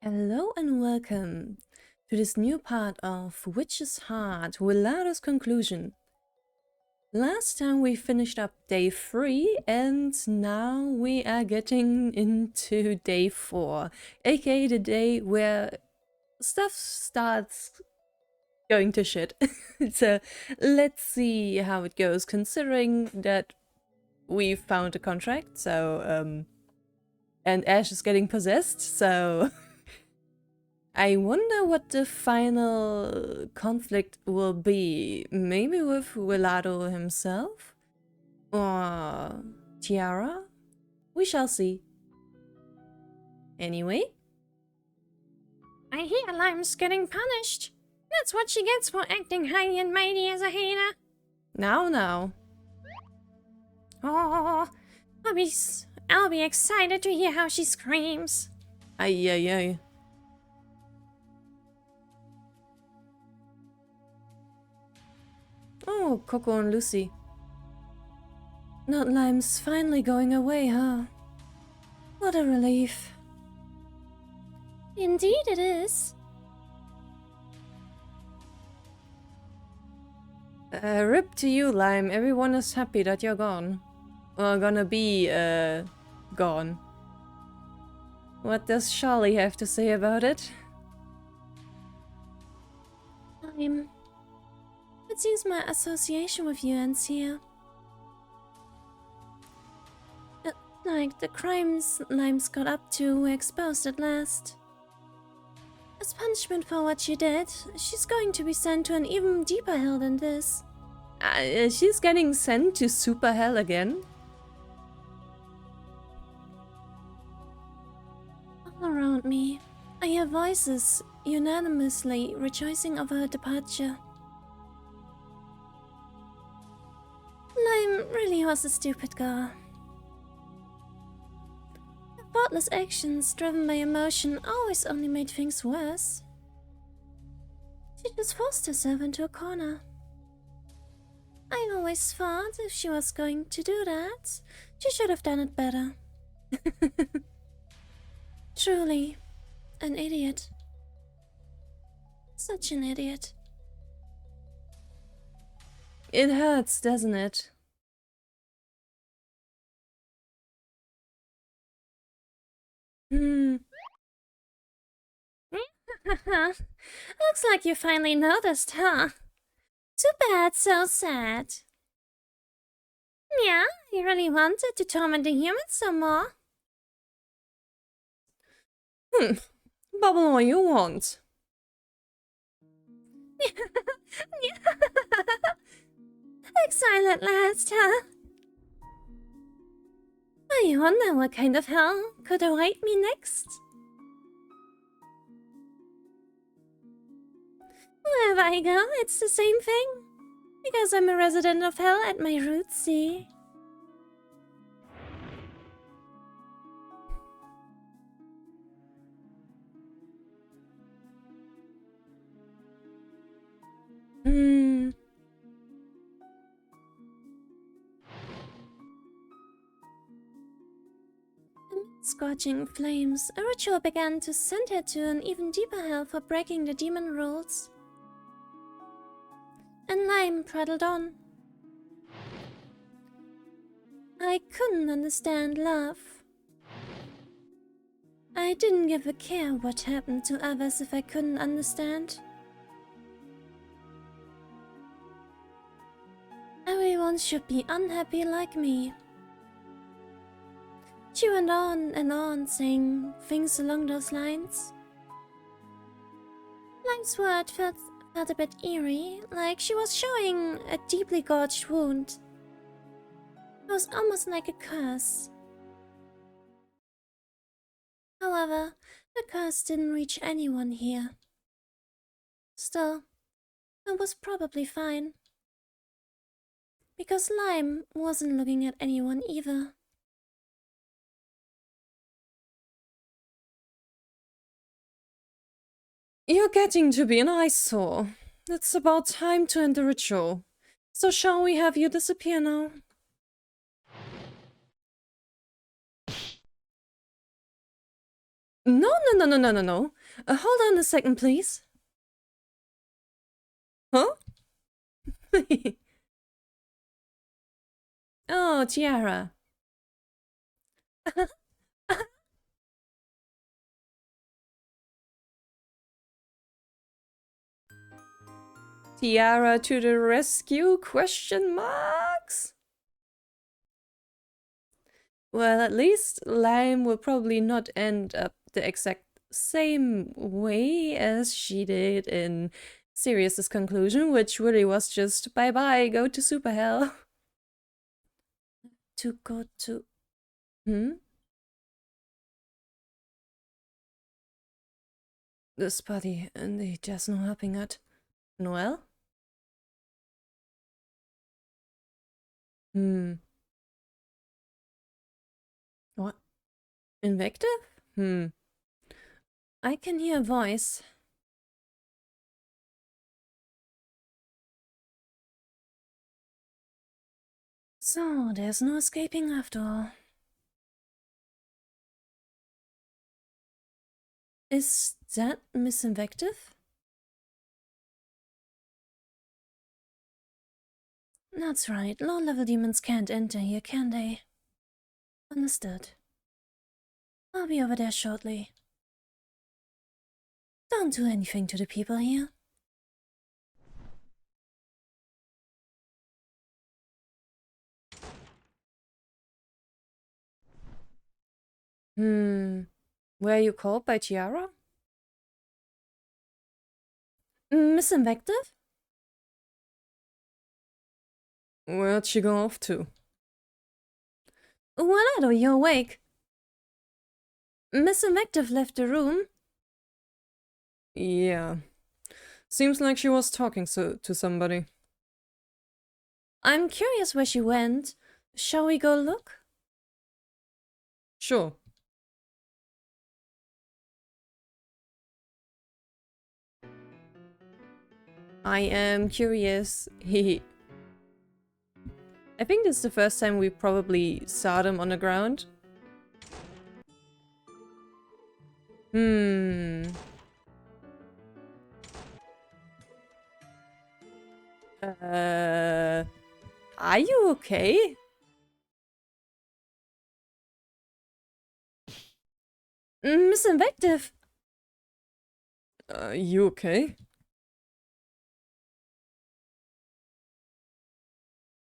Hello and welcome to this new part of Witch's Heart, Wilardo's conclusion. Last time we finished up day 3 and now we are getting into day 4, aka the day where stuff starts going to shit. So let's see how it goes, considering that we found a contract, and Ash is getting possessed, so I wonder what the final conflict will be. Maybe with Wilardo himself? Or Tiara? We shall see. Anyway. I hear Lime's getting punished. That's what she gets for acting high and mighty as a hater. Now. Oh, I'll be excited to hear how she screams. Ay. Oh, Coco and Lucy. Not Lime's finally going away, huh? What a relief. Indeed it is. Rip to you, Lime. Everyone is happy that you're gone. Or gonna be, gone. What does Charlie have to say about it? It seems my association with you ends here. Like the crimes Lime's got up to were exposed at last. As punishment for what she did, she's going to be sent to an even deeper hell than this. She's getting sent to super hell again? All around me, I hear voices unanimously rejoicing over her departure. Lime really was a stupid girl. Her thoughtless actions driven by emotion always only made things worse. She just forced herself into a corner. I always thought if she was going to do that, she should have done it better. Truly, an idiot. Such an idiot. It hurts, doesn't it? Looks like you finally noticed, huh? Too bad, so sad. Yeah, you really wanted to torment the humans some more. Bubble all you want. Exile at last, huh? I wonder what kind of hell could await me next. Wherever I go, it's the same thing. Because I'm a resident of hell at my roots, see? Amid scorching flames, a ritual began to send her to an even deeper hell for breaking the demon rules. And Lime prattled on. I couldn't understand love. I didn't give a care what happened to others if I couldn't understand. Everyone should be unhappy like me. She went on and on, saying things along those lines. Lime's word felt a bit eerie, like she was showing a deeply gorged wound. It was almost like a curse. However, the curse didn't reach anyone here. Still, it was probably fine. Because Lime wasn't looking at anyone either. You're getting to be an eyesore. It's about time to end the ritual. So shall we have you disappear now? No, no, no, no, no, no, no. Hold on a second, please. Huh? Oh, Tiara. Tiara to the rescue? Question marks? Well, at least Lime will probably not end up the exact same way as she did in Sirius's conclusion, which really was just bye-bye, go to super hell. To go to... This body, indeed, there's no helping it. Noel? What? Invective? I can hear a voice. So, there's no escaping after all. Is that Miss Invective? That's right, low-level demons can't enter here, can they? Understood. I'll be over there shortly. Don't do anything to the people here. Were you called by Tiara? Miss Invective? Where'd she go off to? Wilardo, you're awake. Miss Invective left the room. Yeah. Seems like she was talking to somebody. I'm curious where she went. Shall we go look? Sure. I am curious. Hehe. I think this is the first time we probably saw them on the ground. Are you okay? Miss Invective. You okay?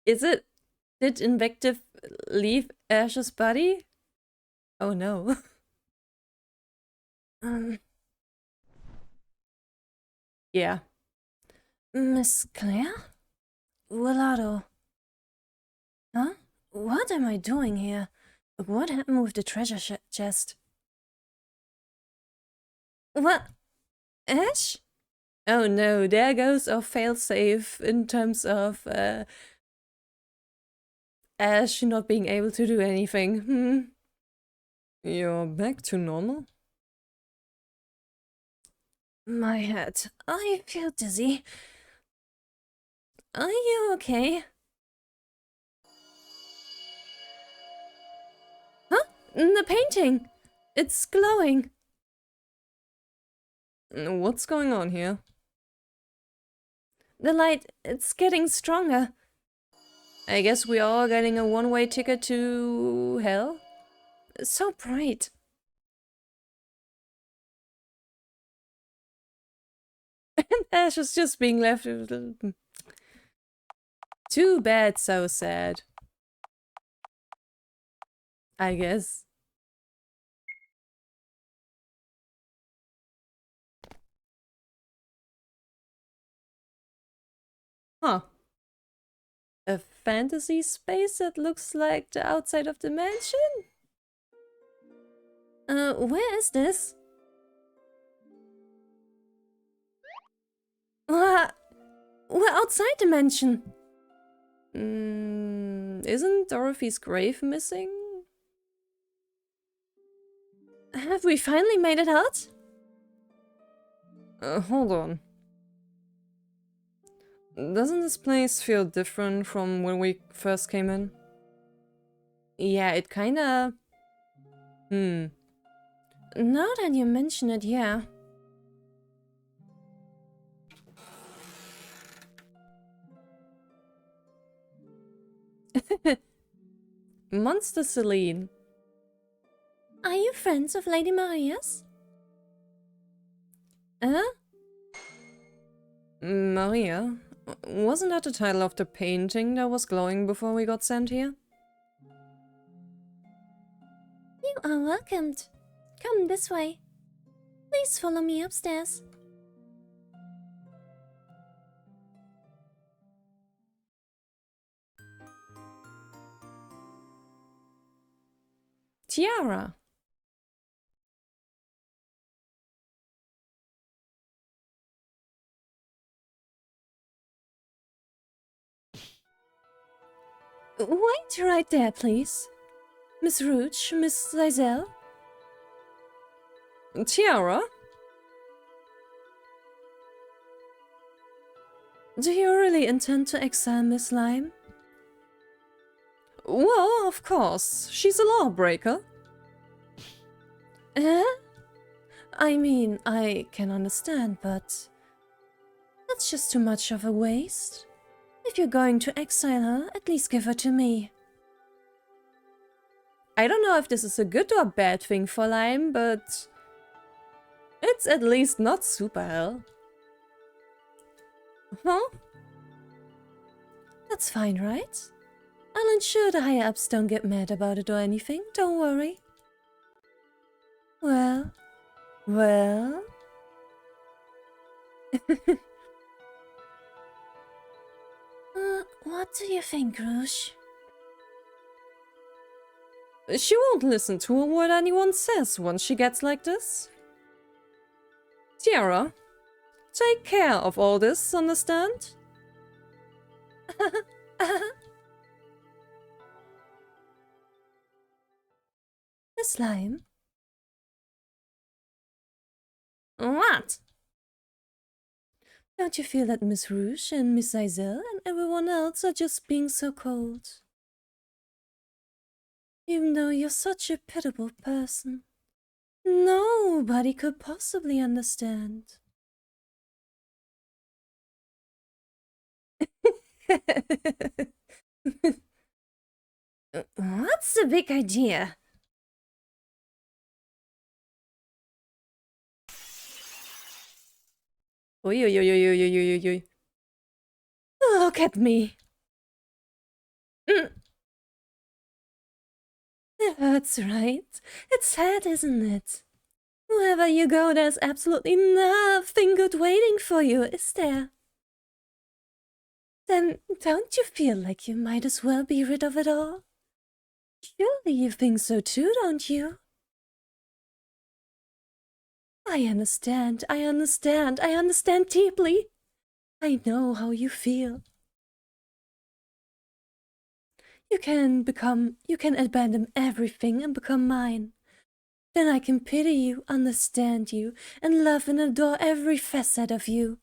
Is it... Did Invective leave Ash's body? Oh no. Yeah. Miss Claire? Wilardo. Huh? What am I doing here? What happened with the treasure chest? What? Ash? Oh no, there goes our failsafe in terms of Ash not being able to do anything. You're back to normal? My head. I feel dizzy. Are you okay? Huh? The painting! It's glowing. What's going on here? The light, it's getting stronger. I guess we're all getting a one-way ticket to hell? So bright. And Ash is just being left. Too bad, so sad. I guess. Huh. A fantasy space that looks like the outside of the mansion? Where is this? We're outside the mansion. Isn't Dorothy's grave missing? Have we finally made it out? Hold on. Doesn't this place feel different from when we first came in? Yeah, it kinda... Now that you mention it, yeah. Monster Celine. Are you friends of Lady Maria's? Maria? Wasn't that the title of the painting that was glowing before we got sent here? You are welcomed. Come this way. Please follow me upstairs. Tiara. Wait right there, please. Miss Rouge, Miss Zysel. Tiara? Do you really intend to exile Miss Lime? Well, of course. She's a lawbreaker. I mean, I can understand, but that's just too much of a waste. If you're going to exile her, at least give her to me. I don't know if this is a good or bad thing for Lime, but it's at least not super hell. Huh? That's fine, right? I'll ensure the higher-ups don't get mad about it or anything, don't worry. Well... what do you think, Rouge? She won't listen to what anyone says once she gets like this. Tiara, take care of all this, understand? Miss Lime? What? Don't you feel that Miss Rouge and Miss Zysel and everyone else are just being so cold? Even though you're such a pitiable person, nobody could possibly understand. What's the big idea? Oi, oi, oi, oi, oi, oi, oi, oi. Look at me. It hurts, right? It's sad, isn't it? Wherever you go, there's absolutely nothing good waiting for you, is there? Then don't you feel like you might as well be rid of it all? Surely you think so too, don't you? I understand deeply. I know how you feel. You can abandon everything and become mine. Then I can pity you, understand you, and love and adore every facet of you.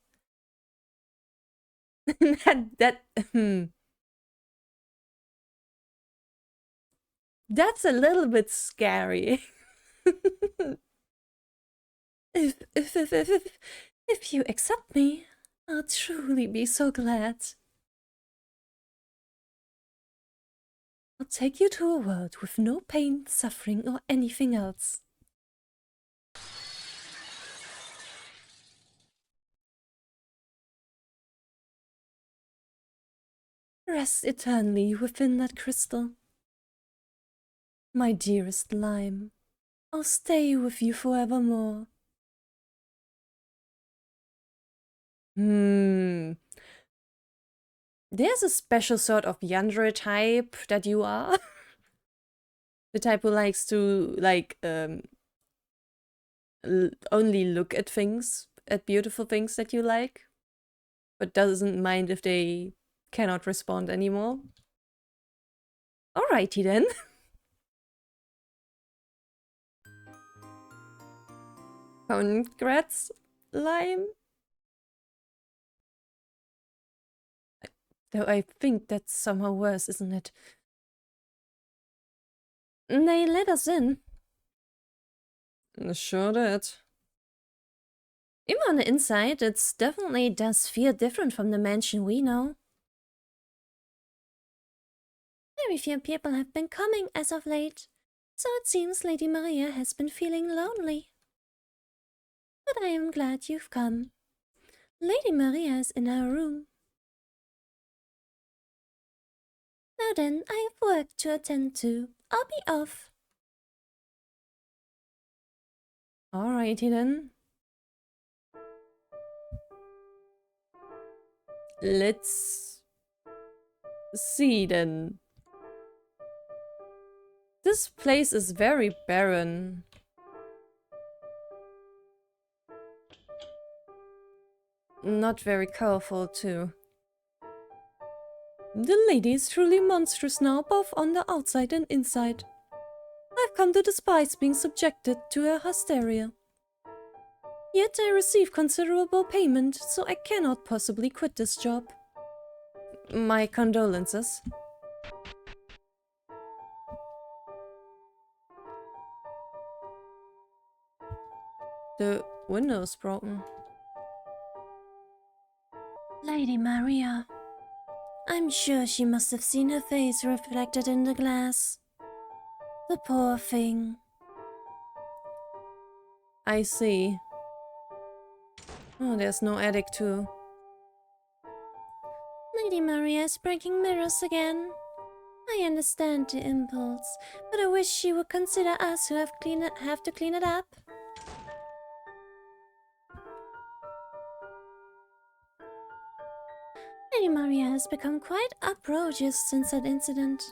That's a little bit scary. If you accept me, I'll truly be so glad. I'll take you to a world with no pain, suffering, or anything else. Rest eternally within that crystal. My dearest Lime, I'll stay with you forevermore. There's a special sort of Yandere type that you are. The type who likes to, like, only look at things, at beautiful things that you like, but doesn't mind if they cannot respond anymore. Alrighty then. Congrats, Lime. Though I think that's somehow worse, isn't it? They let us in. Sure did. Even on the inside, it definitely does feel different from the mansion we know. Very few people have been coming as of late, so it seems Lady Maria has been feeling lonely. But I am glad you've come. Lady Maria is in her room. Now then, I have work to attend to. I'll be off. Alrighty then. Let's see then. This place is very barren. Not very colorful too. The lady is truly monstrous now, both on the outside and inside. I've come to despise being subjected to her hysteria. Yet I receive considerable payment, so I cannot possibly quit this job. My condolences. The window's broken. Lady Maria. I'm sure she must have seen her face reflected in the glass. The poor thing. I see. Oh, there's no attic too. Lady Maria is breaking mirrors again. I understand the impulse, but I wish she would consider us who have to clean it up. Lady Maria has become quite uproarious since that incident.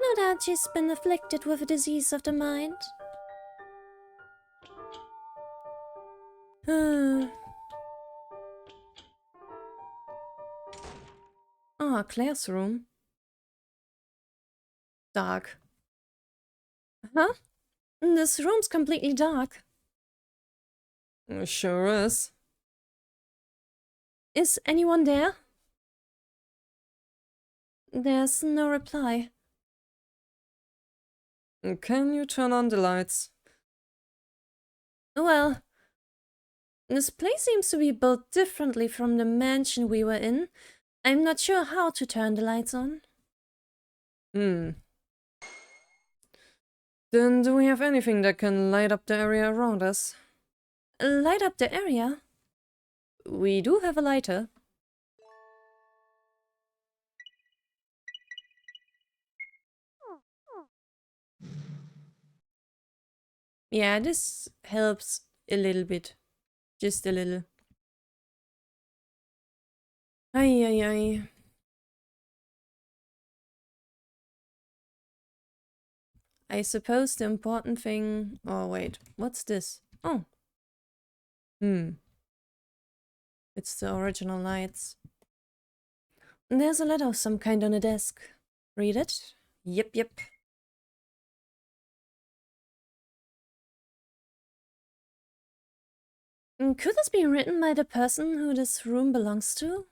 No doubt she's been afflicted with a disease of the mind. Ah, Claire's room. Dark. Huh? This room's completely dark. Sure is. Is anyone there? There's no reply. Can you turn on the lights? Well, this place seems to be built differently from the mansion we were in. I'm not sure how to turn the lights on. Then do we have anything that can light up the area around us? Light up the area? We do have a lighter. Yeah, this helps a little bit. Just a little. Ay, ay, ay. I suppose the important thing... Oh, wait. What's this? Oh. It's the original lights. There's a letter of some kind on the desk. Read it? Yep. Could this be written by the person who this room belongs to?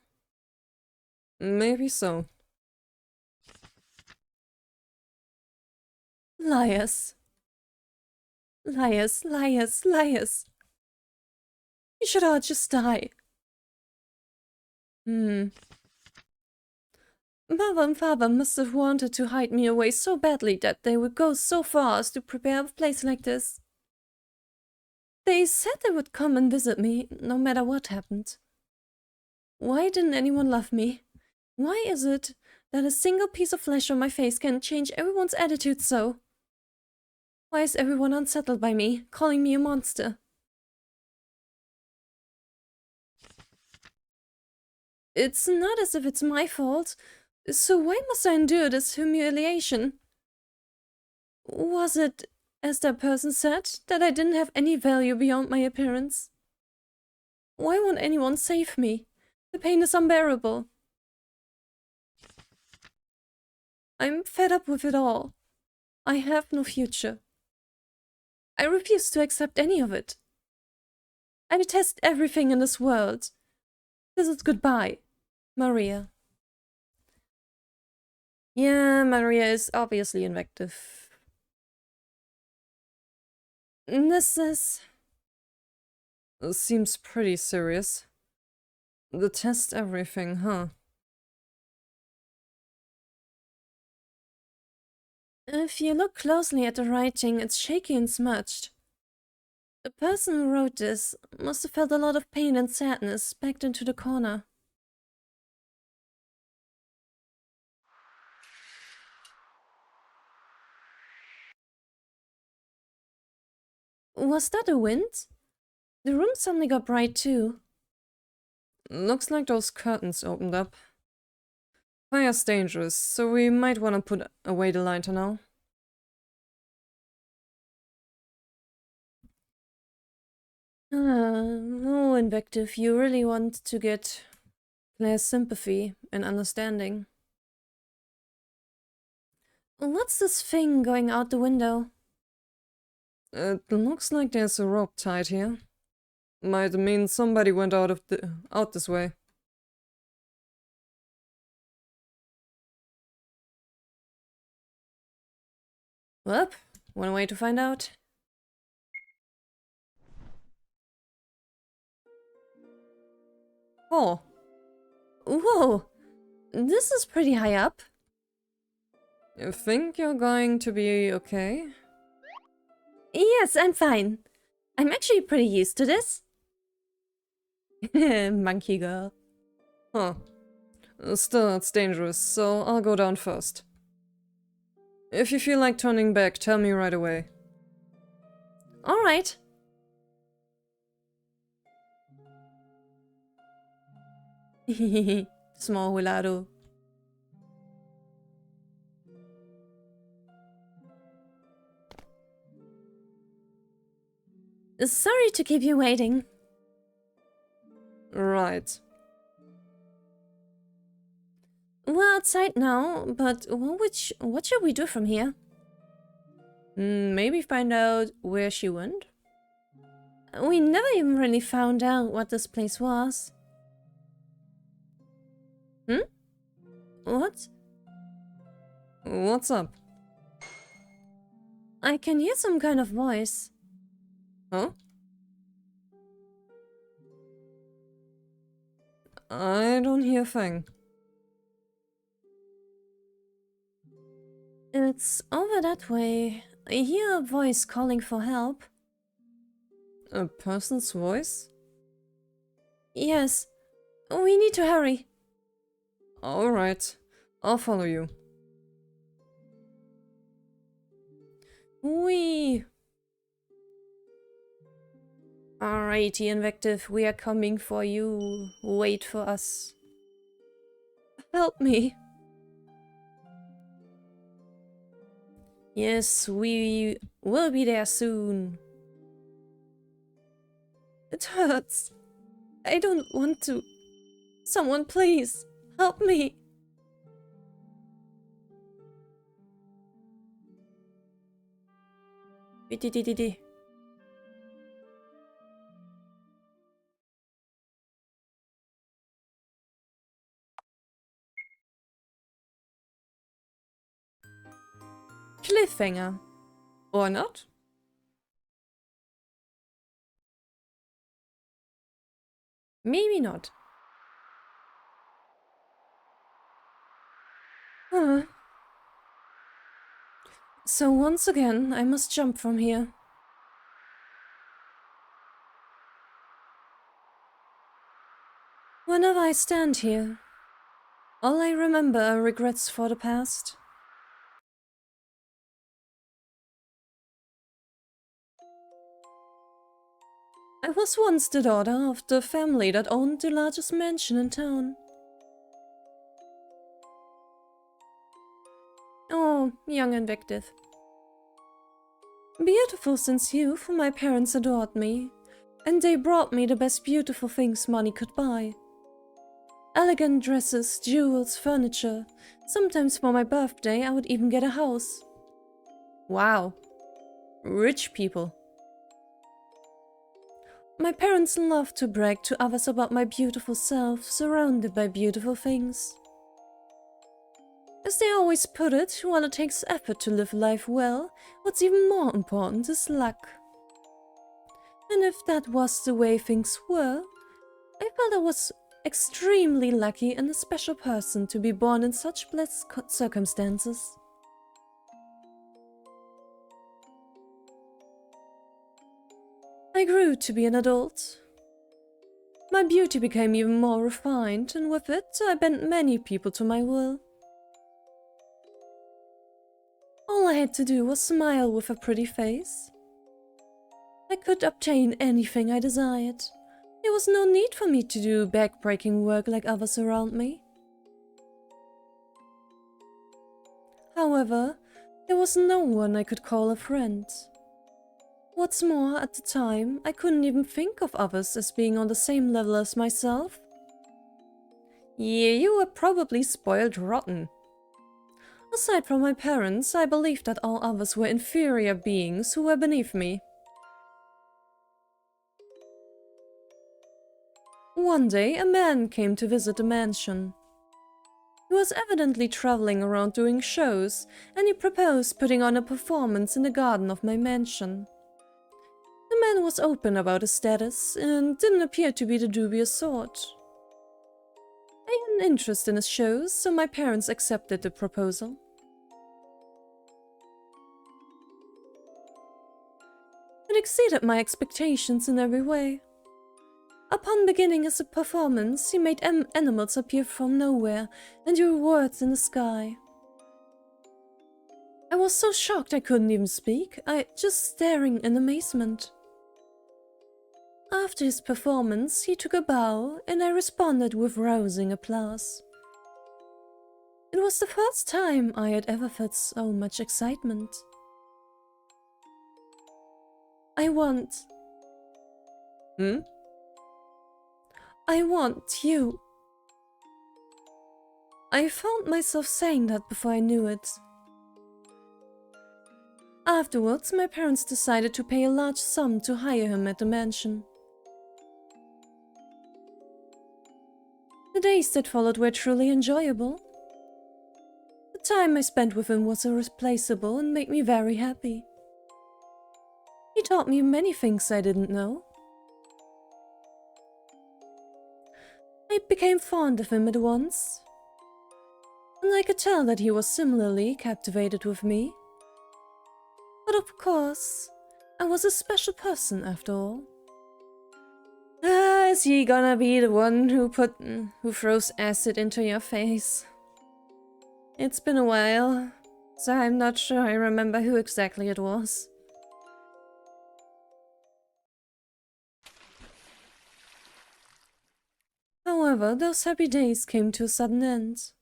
Maybe so. Liars. Liars. You should all just die. Mother and father must have wanted to hide me away so badly that they would go so far as to prepare a place like this. They said they would come and visit me, no matter what happened. Why didn't anyone love me? Why is it that a single piece of flesh on my face can change everyone's attitude so? Why is everyone unsettled by me, calling me a monster? It's not as if it's my fault, so why must I endure this humiliation? Was it, as that person said, that I didn't have any value beyond my appearance? Why won't anyone save me? The pain is unbearable. I'm fed up with it all. I have no future. I refuse to accept any of it. I detest everything in this world. This is goodbye, Maria. Yeah, Maria is obviously Invective. This is... seems pretty serious. The test everything, huh? If you look closely at the writing, it's shaky and smudged. The person who wrote this must have felt a lot of pain and sadness backed into the corner. Was that a wind? The room suddenly got bright too. Looks like those curtains opened up. Fire's dangerous, so we might want to put away the lighter now. Oh, Invective, you really want to get Claire's sympathy and understanding. What's this thing going out the window? It looks like there's a rope tied here. Might mean somebody went out this way. Well, one way to find out. Oh. Whoa! This is pretty high up. You think you're going to be okay? Yes, I'm fine. I'm actually pretty used to this. Monkey girl. Huh. Still, it's dangerous, so I'll go down first. If you feel like turning back, tell me right away. Alright. Small Wilardo. Sorry to keep you waiting. Right. We're outside now, but what should we do from here? Maybe find out where she went? We never even really found out what this place was. What? What's up? I can hear some kind of voice. Huh? I don't hear a thing. It's over that way. I hear a voice calling for help. A person's voice? Yes. We need to hurry. Alright. I'll follow you. Wee. Alrighty, Invective, we are coming for you. Wait for us. Help me. Yes, we will be there soon. It hurts. I don't want to. Someone please, help me. Di-di-di-di-di. Cliffhanger. Or not? Maybe not. So once again, I must jump from here. Whenever I stand here, all I remember are regrets for the past. I was once the daughter of the family that owned the largest mansion in town. Oh, young Invective. Beautiful since youth, my parents adored me, and they brought me the best beautiful things money could buy. Elegant dresses, jewels, furniture. Sometimes for my birthday I would even get a house. Wow. Rich people. My parents loved to brag to others about my beautiful self, surrounded by beautiful things. As they always put it, while it takes effort to live life well, what's even more important is luck. And if that was the way things were, I felt I was extremely lucky and a special person to be born in such blessed circumstances. I grew to be an adult. My beauty became even more refined, and with it I bent many people to my will. All I had to do was smile with a pretty face. I could obtain anything I desired. There was no need for me to do back-breaking work like others around me. However, there was no one I could call a friend. What's more, at the time, I couldn't even think of others as being on the same level as myself. Yeah, you were probably spoiled rotten. Aside from my parents, I believed that all others were inferior beings who were beneath me. One day, a man came to visit the mansion. He was evidently traveling around doing shows, and he proposed putting on a performance in the garden of my mansion. The man was open about his status, and didn't appear to be the dubious sort. I had an interest in his shows, so my parents accepted the proposal. It exceeded my expectations in every way. Upon beginning his performance, he made animals appear from nowhere and threw words in the sky. I was so shocked I couldn't even speak, just staring in amazement. After his performance, he took a bow, and I responded with rousing applause. It was the first time I had ever felt so much excitement. I want you. I found myself saying that before I knew it. Afterwards, my parents decided to pay a large sum to hire him at the mansion. The days that followed were truly enjoyable. The time I spent with him was irreplaceable and made me very happy. He taught me many things I didn't know. I became fond of him at once, and I could tell that he was similarly captivated with me. But of course, I was a special person after all. Is he gonna be the one who throws acid into your face? It's been a while, so I'm not sure I remember who exactly it was. However, those happy days came to a sudden end.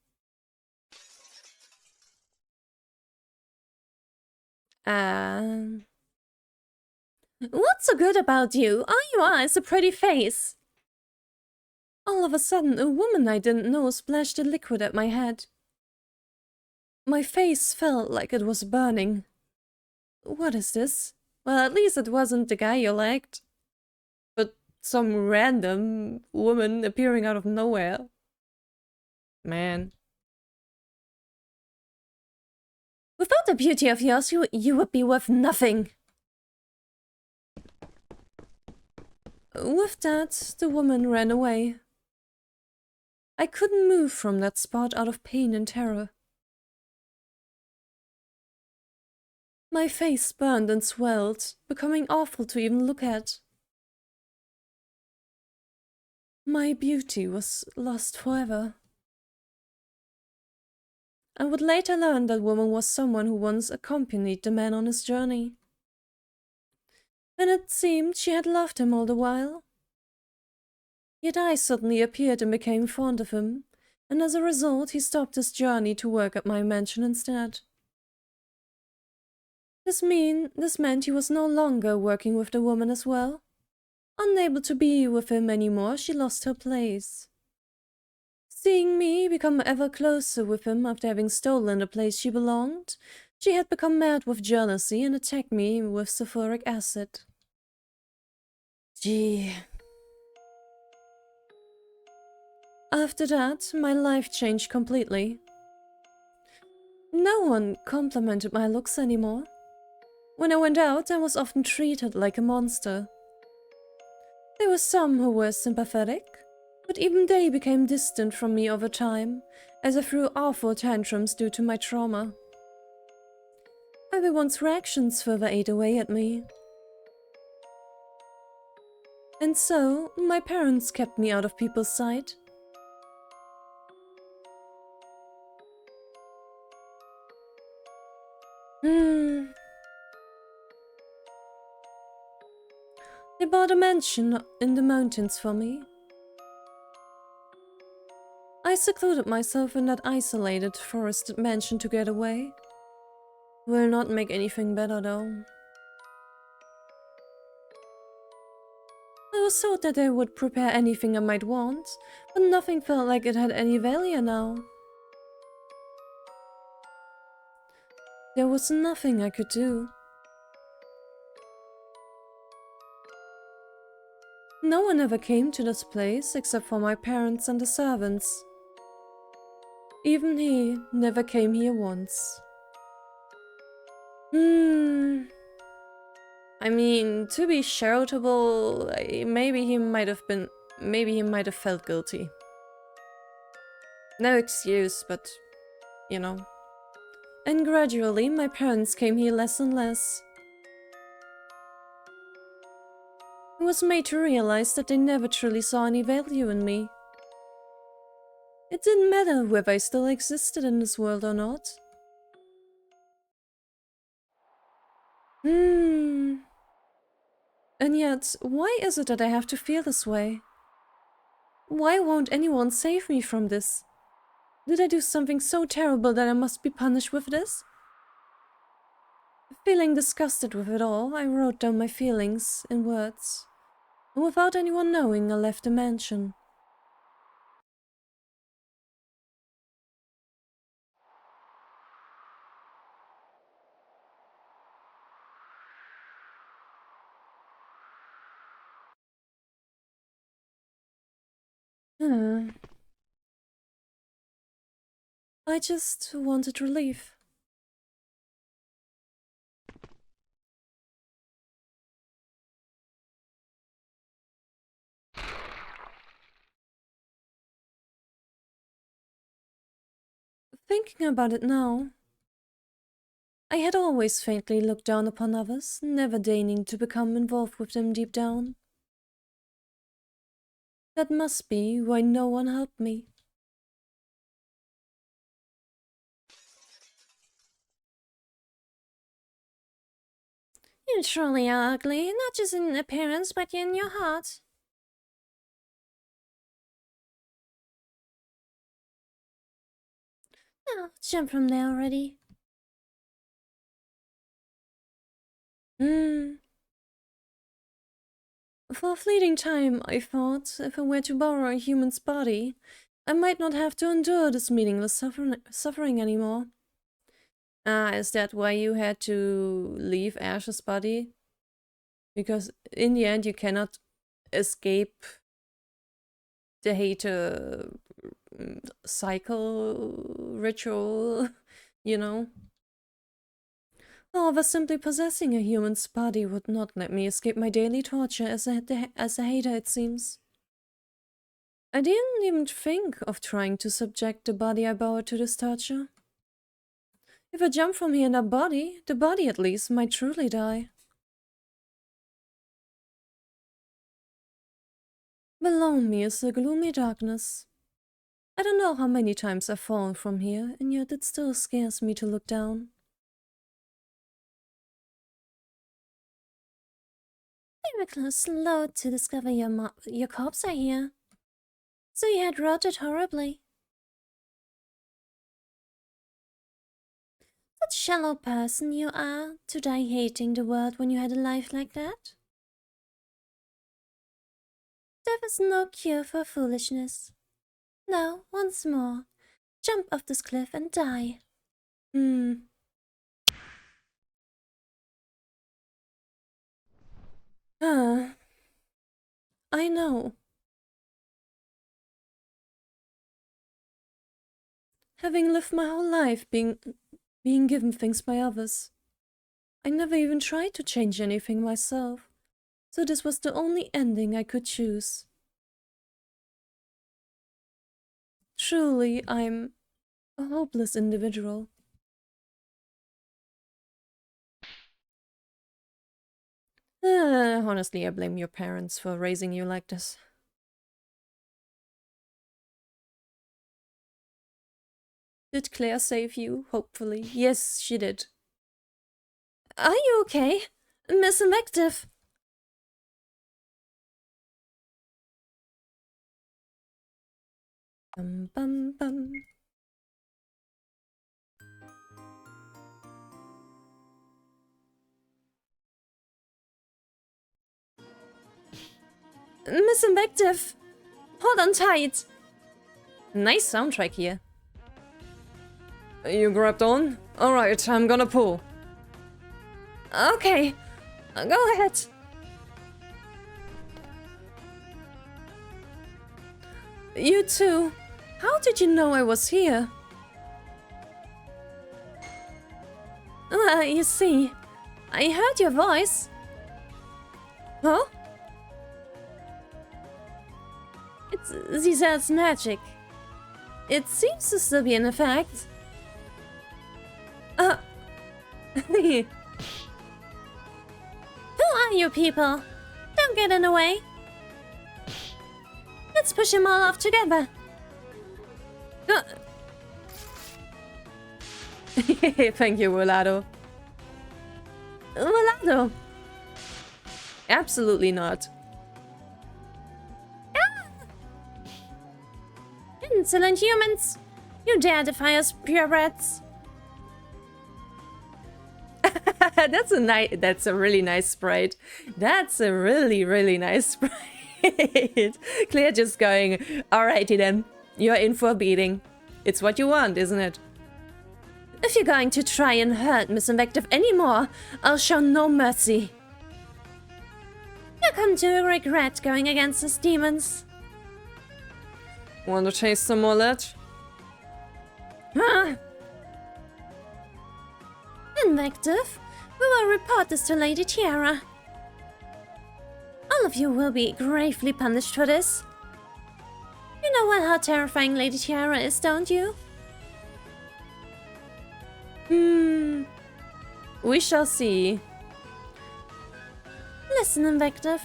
What's so good about you? All you are is a pretty face. All of a sudden, a woman I didn't know splashed a liquid at my head. My face felt like it was burning. What is this? Well, at least it wasn't the guy you liked. But some random woman appearing out of nowhere. Man. Without the beauty of yours, you would be worth nothing. With that, the woman ran away. I couldn't move from that spot out of pain and terror. My face burned and swelled, becoming awful to even look at. My beauty was lost forever. I would later learn that woman was someone who once accompanied the man on his journey. And it seemed she had loved him all the while. Yet I suddenly appeared and became fond of him, and as a result he stopped his journey to work at my mansion instead. This meant he was no longer working with the woman as well. Unable to be with him anymore, she lost her place. Seeing me become ever closer with him after having stolen the place she belonged, she had become mad with jealousy and attacked me with sulfuric acid. Gee. After that, my life changed completely. No one complimented my looks anymore. When I went out, I was often treated like a monster. There were some who were sympathetic, but even they became distant from me over time, as I threw awful tantrums due to my trauma. Everyone's reactions further ate away at me. And so, my parents kept me out of people's sight. They bought a mansion in the mountains for me. I secluded myself in that isolated, forested mansion to get away. Will not make anything better though. I was told that they would prepare anything I might want, but nothing felt like it had any value now. There was nothing I could do. No one ever came to this place except for my parents and the servants. Even he never came here once. I mean, to be charitable, maybe he might have felt guilty. No excuse, but, you know. And gradually, my parents came here less and less. I was made to realize that they never truly saw any value in me. It didn't matter whether I still existed in this world or not. And yet, why is it that I have to feel this way? Why won't anyone save me from this? Did I do something so terrible that I must be punished with this? Feeling disgusted with it all, I wrote down my feelings in words. And without anyone knowing, I left the mansion. I just wanted relief. Thinking about it now, I had always faintly looked down upon others, never deigning to become involved with them deep down. That must be why no one helped me. You truly are ugly, not just in appearance, but in your heart. Now, jump from there already. For a fleeting time, I thought, if I were to borrow a human's body, I might not have to endure this meaningless suffering anymore. Ah, is that why you had to leave Ash's body? Because in the end, you cannot escape the hater cycle ritual, you know? However, simply possessing a human's body would not let me escape my daily torture as a hater, it seems. I didn't even think of trying to subject the body I borrowed to this torture. If I jump from here in a body, the body at least might truly die. Below me is a gloomy darkness. I don't know how many times I've fallen from here, and yet it still scares me to look down. You were slow to discover your corpse, I hear. So you had rotted horribly. What shallow person you are, to die hating the world when you had a life like that. Death is no cure for foolishness. Now, once more, jump off this cliff and die. I know. Having lived my whole life being given things by others, I never even tried to change anything myself. So this was the only ending I could choose. Truly, I'm a hopeless individual. Honestly, I blame your parents for raising you like this. Did Claire save you? Hopefully. Yes, she did. Are you okay? Miss Invective? Bum bum bum. Miss Invective! Hold on tight! Nice soundtrack here. You grabbed on? Alright, I'm gonna pull. Okay, go ahead. You too. How did you know I was here? Well, you see, I heard your voice. Huh? It's Zizel's magic. It seems to still be in effect. Who are you people? Don't get in the way. Let's push them all off together. Thank you, Wilardo. Wilardo. Absolutely not. Insolent humans! You dare defy us purebreds! That's a really nice sprite. That's a really nice sprite. Claire just going, alrighty then, you're in for a beating. It's what you want, isn't it? If you're going to try and hurt Miss Invective anymore, I'll show no mercy. You'll come to regret going against us demons. Want to taste some more ledge? Huh? Invective, we will report this to Lady Tiara. All of you will be gravely punished for this. You know well how terrifying Lady Tiara is, don't you? We shall see. Listen, Invective.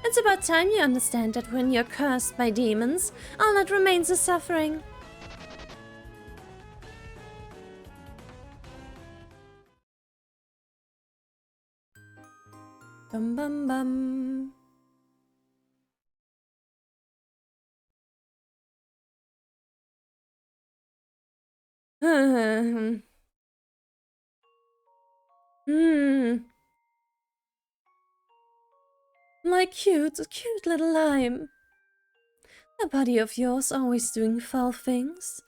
It's about time you understand that when you're cursed by demons, all that remains is suffering. Bum bum bum. My cute little lime. A body of yours always doing foul things,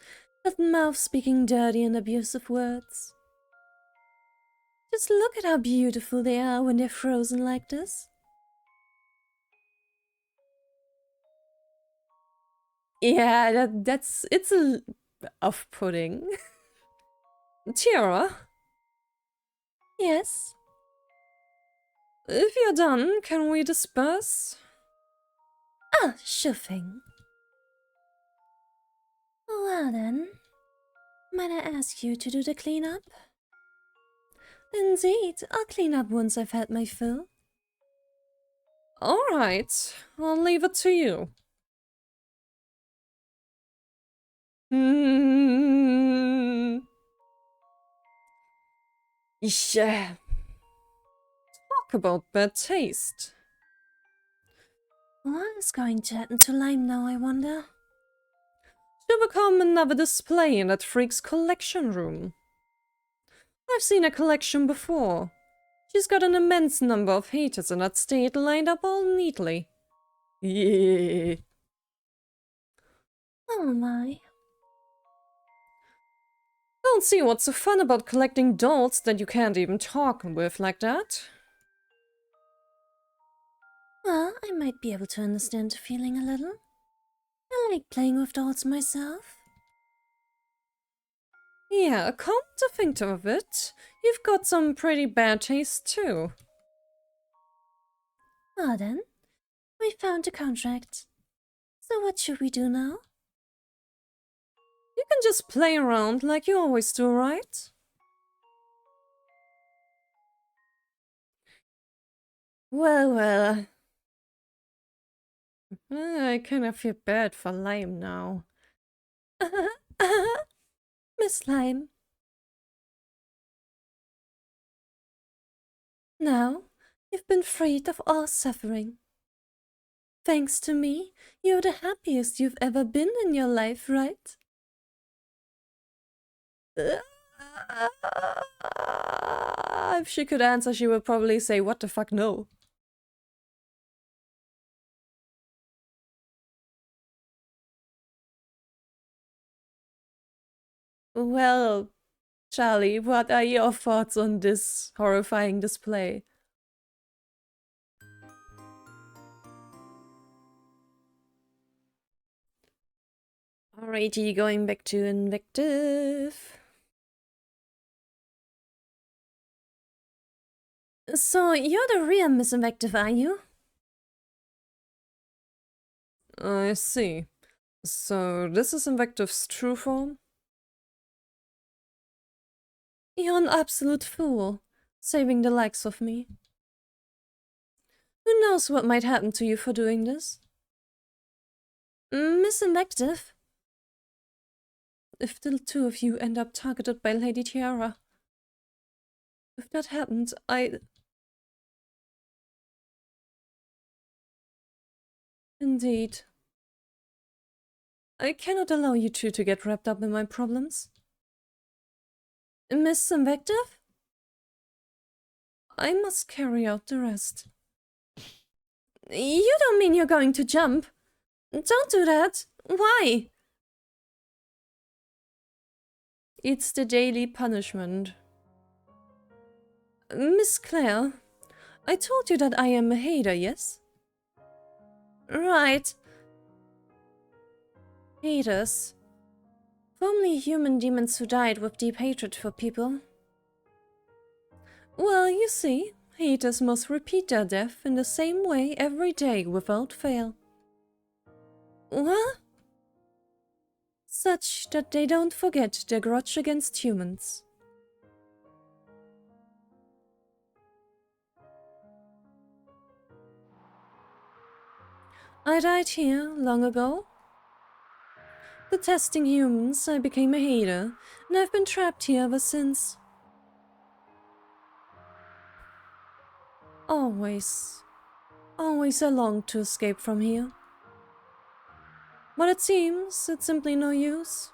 that mouth speaking dirty and abusive words. Just look at how beautiful they are when they're frozen like this. Yeah, it's a off-putting. Tiara? Yes? If you're done, can we disperse? Ah, sure thing. Well then, might I ask you to do the cleanup? Indeed, I'll clean up once I've had my fill. Alright, I'll leave it to you. Yeah. Talk about bad taste. What is going to happen to Lime now, I wonder? She'll become another display in that freak's collection room. I've seen a collection before. She's got an immense number of haters in that state lined up all neatly. Yeah. Oh my. Don't see what's so fun about collecting dolls that you can't even talk with like that. Well, I might be able to understand the feeling a little. I like playing with dolls myself. Yeah, come to think of it, you've got some pretty bad taste too. Well then, we found a contract. So what should we do now? You can just play around like you always do, right? Well, well. I kind of feel bad for Lime now. Miss Lime. Now, you've been freed of all suffering. Thanks to me, you're the happiest you've ever been in your life, right? If she could answer, she would probably say, what the fuck, no. Well, Charlie, what are your thoughts on this horrifying display? Alrighty, going back to Invective. So, you're the real Miss Invective, are you? I see. So, this is Invective's true form? You're an absolute fool, saving the likes of me. Who knows what might happen to you for doing this? Miss Invective? If the two of you end up targeted by Lady Tiara. If that happened, Indeed. I cannot allow you two to get wrapped up in my problems. Miss Invective? I must carry out the rest. You don't mean you're going to jump? Don't do that. Why? It's the daily punishment. Miss Claire, I told you that I am a hater, yes? Right. Haters. Formerly human demons who died with deep hatred for people. Well, you see, haters must repeat their death in the same way every day without fail. What? Such that they don't forget their grudge against humans. I died here long ago. Detesting humans, I became a hater, and I've been trapped here ever since. Always I longed to escape from here. But it seems it's simply no use.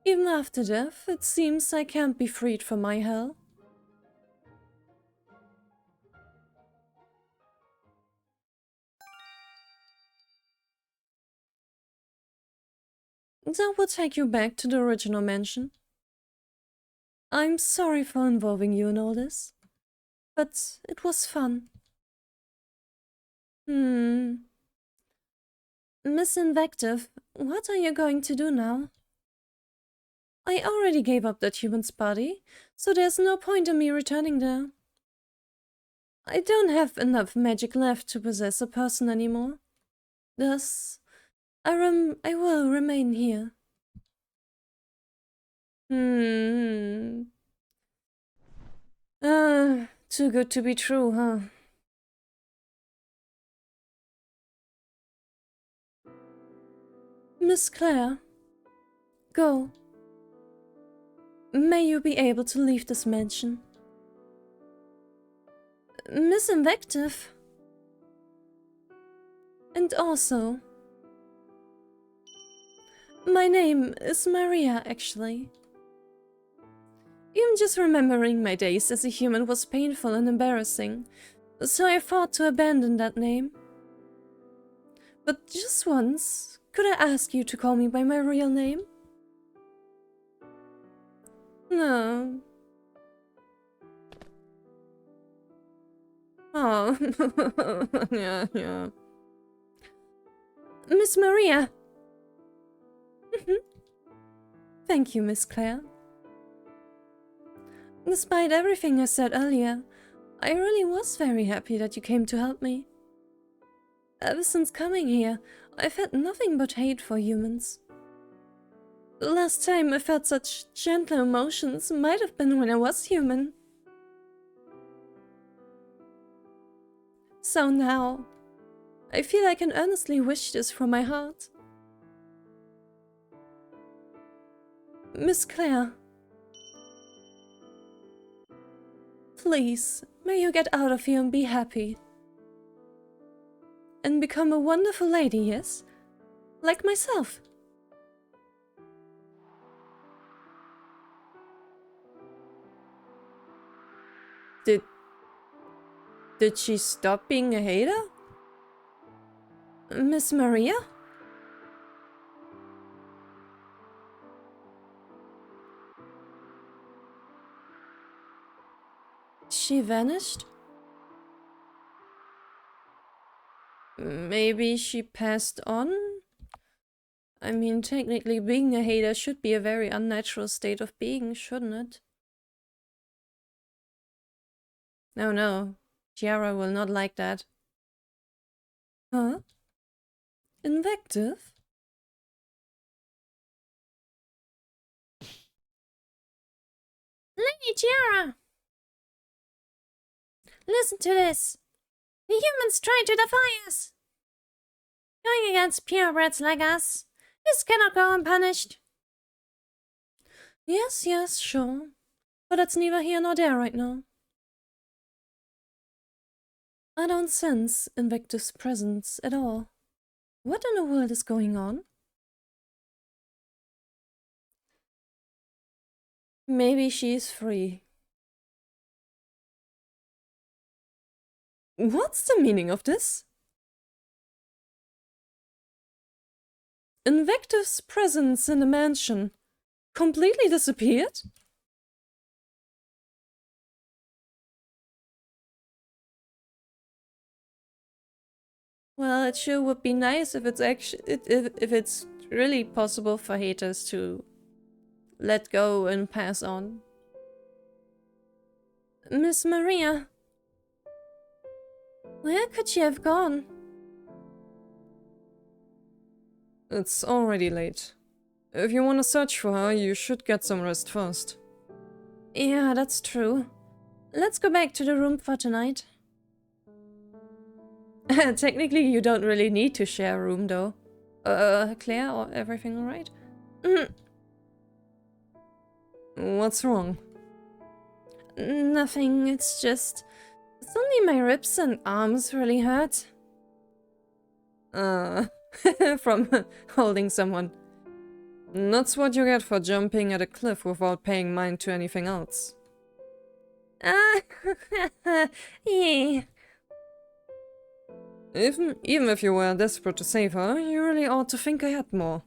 Even after death, it seems I can't be freed from my hell. That will take you back to the original mansion. I'm sorry for involving you in all this, but it was fun. Miss Invective, what are you going to do now? I already gave up that human's body, so there's no point in me returning there. I don't have enough magic left to possess a person anymore. Thus, I will remain here. Too good to be true, huh? Miss Claire, go. May you be able to leave this mansion. Miss Invective. And also, my name is Maria, actually. Even just remembering my days as a human was painful and embarrassing, so I thought to abandon that name. But just once, could I ask you to call me by my real name? No. Oh. yeah. Miss Maria. Thank you, Miss Claire. Despite everything I said earlier, I really was very happy that you came to help me. Ever since coming here, I've had nothing but hate for humans. The last time I felt such gentle emotions might have been when I was human. So now, I feel I can earnestly wish this from my heart. Miss Claire, please, may you get out of here and be happy. And become a wonderful lady, yes? Like myself. Did she stop being a hater? Miss Maria? She vanished? Maybe she passed on? I mean, technically being a hater should be a very unnatural state of being, shouldn't it? No, Chiara will not like that. Huh? Invective? Lady Chiara! Listen to this! The humans tried to defy us! Going against purebreds like us, this cannot go unpunished. Yes, sure. But that's neither here nor there right now. I don't sense Invective's presence at all. What in the world is going on? Maybe she's free. What's the meaning of this? Invective's presence in the mansion completely disappeared? Well, it sure would be nice if it's if it's really possible for haters to let go and pass on. Miss Maria, where could she have gone? It's already late. If you want to search for her, you should get some rest first. Yeah, that's true. Let's go back to the room for tonight. Technically, you don't really need to share a room, though. Claire, or everything alright? What's wrong? Nothing, it's only my ribs and arms really hurt. From holding someone. That's what you get for jumping at a cliff without paying mind to anything else. Yeah. Even if you were desperate to save her, you really ought to think ahead more.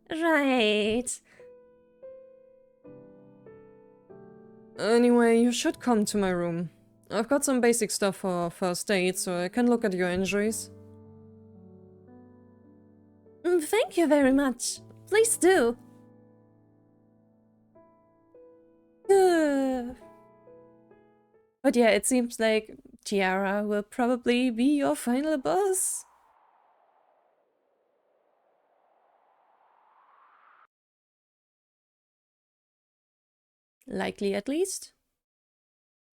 Right. Anyway, you should come to my room. I've got some basic stuff for first aid, so I can look at your injuries. Thank you very much. Please do. But yeah, it seems like Tiara will probably be your final boss. Likely, at least.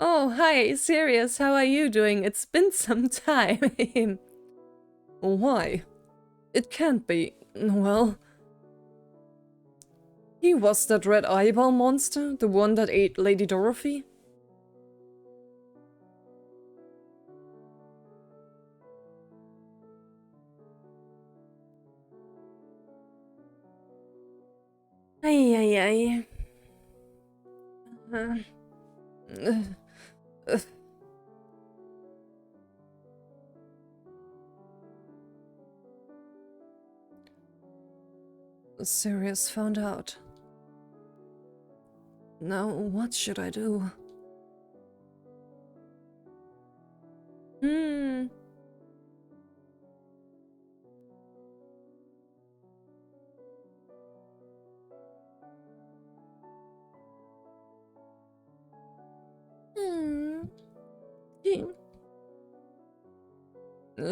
Oh, hi, Sirius, how are you doing? It's been some time. Why? It can't be. Well... He was that red eyeball monster, the one that ate Lady Dorothy? Ay. Sirius found out. Now, what should I do?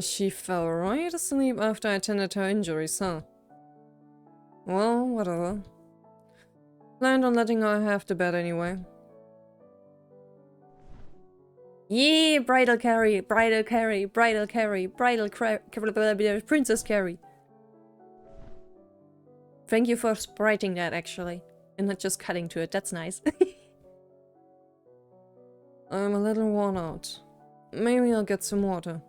She fell right asleep after I tended to her injuries, huh? Well, whatever. Planned on letting her have the bed anyway. Yeah, bridal carry, bridal carry, bridal carry, bridal princess carry. Thank you for spriting that, actually. And not just cutting to it, that's nice. I'm a little worn out. Maybe I'll get some water.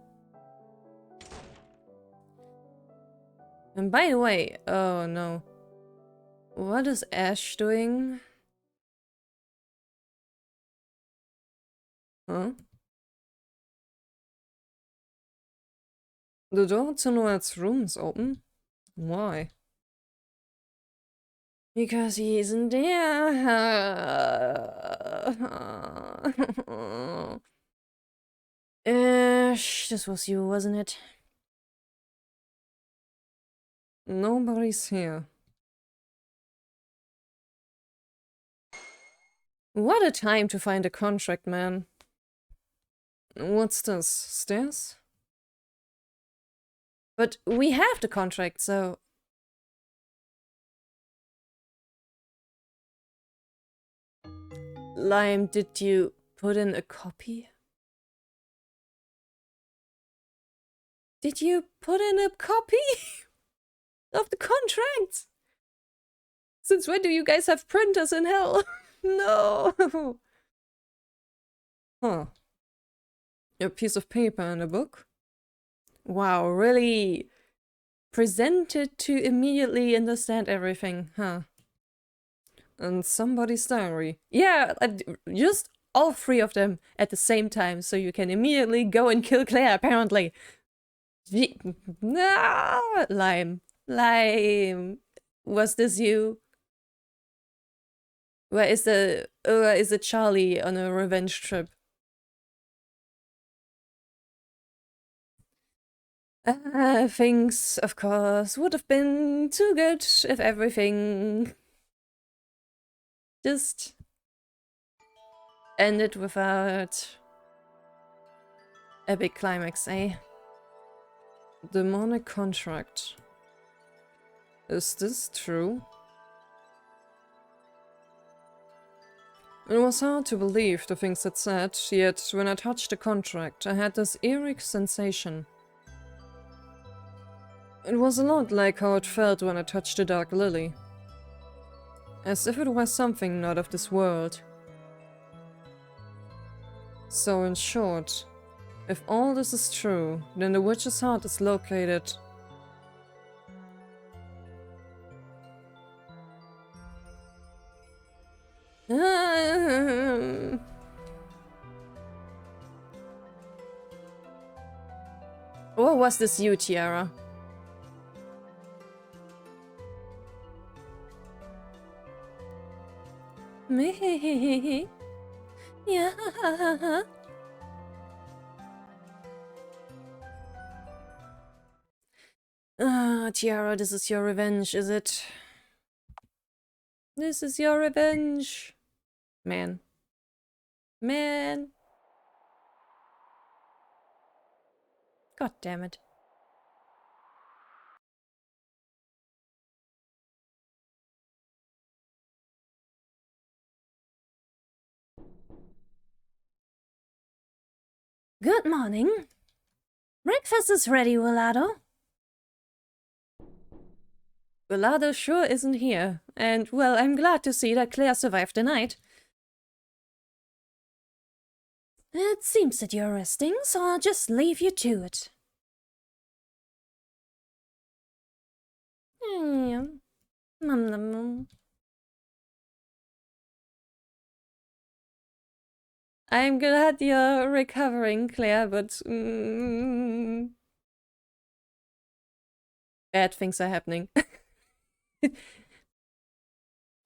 And by the way, oh no. What is Ash doing? Huh? The door to Noel's room is open? Why? Because he isn't there. Ash, this was you, wasn't it? Nobody's here. What a time to find a contract, man. What's this? Stairs? But we have the contract, so... Lime, did you put in a copy? Did you put in a copy of the contract? Since when do you guys have printers in hell? No! Huh. A piece of paper and a book? Wow, really presented to immediately understand everything, huh? And somebody's diary. Yeah, just all three of them at the same time, so you can immediately go and kill Claire, apparently. Ah, Lime. Lime. Was this you? Where is it Charlie on a revenge trip? Things, of course, would have been too good if everything just ended without a big climax, eh? Demonic contract. Is this true? It was hard to believe the things it said, yet when I touched the contract, I had this eerie sensation. It was a lot like how it felt when I touched the Dark Lily. As if it was something not of this world. So in short, if all this is true, then the witch's heart is located... Or was this you, Tiara? Me? Yeah. Ah, Tiara, this is your revenge, is it? This is your revenge. Man. Man. God damn it. Good morning. Breakfast is ready, Wilardo. Wilardo sure isn't here. And, well, I'm glad to see that Claire survived the night. It seems that you're resting, so I'll just leave you to it. Nom nom nom. I'm glad you're recovering, Claire, but... bad things are happening.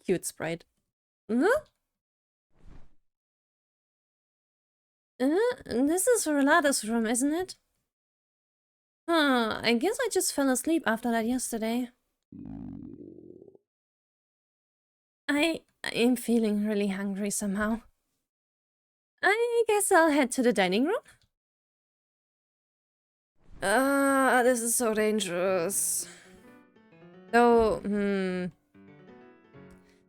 Cute sprite. Huh? This is Rolada's room, isn't it? Huh, I guess I just fell asleep after that yesterday. I'm feeling really hungry somehow. I guess I'll head to the dining room. This is so dangerous. So,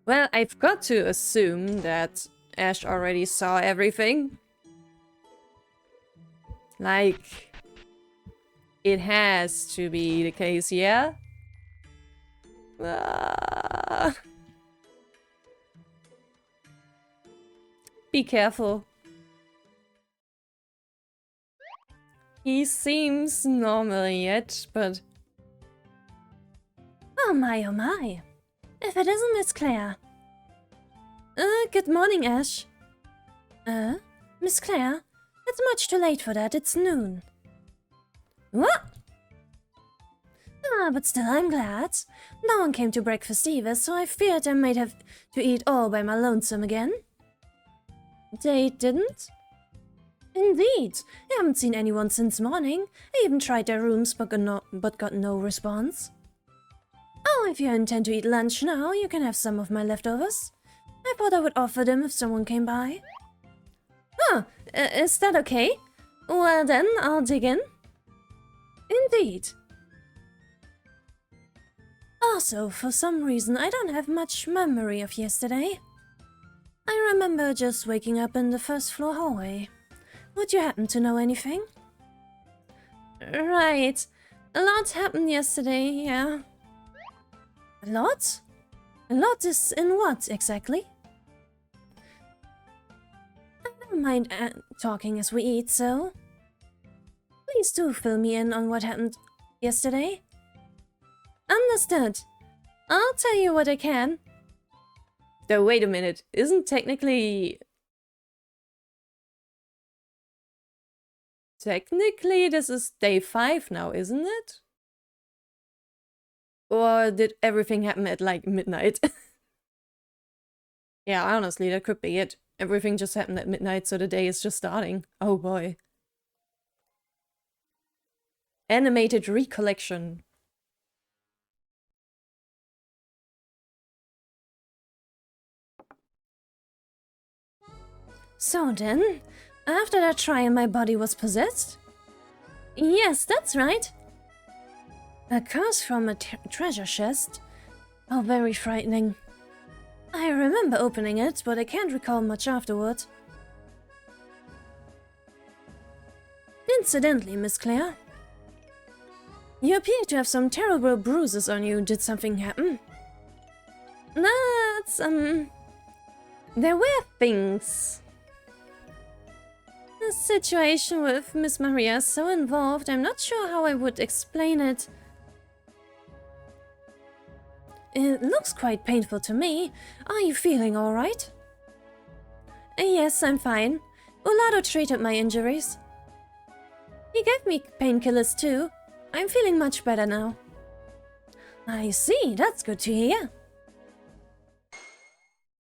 well, I've got to assume that Ash already saw everything. Like, it has to be the case, yeah? Ah. Be careful. He seems normal yet, but... Oh my. If it isn't Miss Claire. good morning, Ash. Miss Claire? It's much too late for that, it's noon. What? But still I'm glad. No one came to breakfast either, so I feared I might have to eat all by my lonesome again. They didn't? Indeed. I haven't seen anyone since morning. I even tried their rooms but got no response. Oh, if you intend to eat lunch now, you can have some of my leftovers. I thought I would offer them if someone came by. Huh, is that okay? Well then, I'll dig in. Indeed. Also, for some reason, I don't have much memory of yesterday. I remember just waking up in the first floor hallway. Would you happen to know anything? Right. A lot happened yesterday, yeah. A lot? A lot is in what, exactly? I don't mind talking as we eat, so... Please do fill me in on what happened yesterday. Understood. I'll tell you what I can. Though, wait a minute. Isn't technically... Technically, this is day 5 now, isn't it? Or did everything happen at, like, midnight? Yeah, honestly, that could be it. Everything just happened at midnight, so the day is just starting. Oh boy. Animated recollection. So then, after that trial my body was possessed? Yes, that's right. A curse from a treasure chest? How very frightening. I remember opening it, but I can't recall much afterward. Incidentally, Miss Claire, you appear to have some terrible bruises on you. Did something happen? That's, there were things. The situation with Miss Maria is so involved, I'm not sure how I would explain it. It looks quite painful to me. Are you feeling alright? Yes, I'm fine. Wilardo treated my injuries. He gave me painkillers too. I'm feeling much better now. I see, that's good to hear.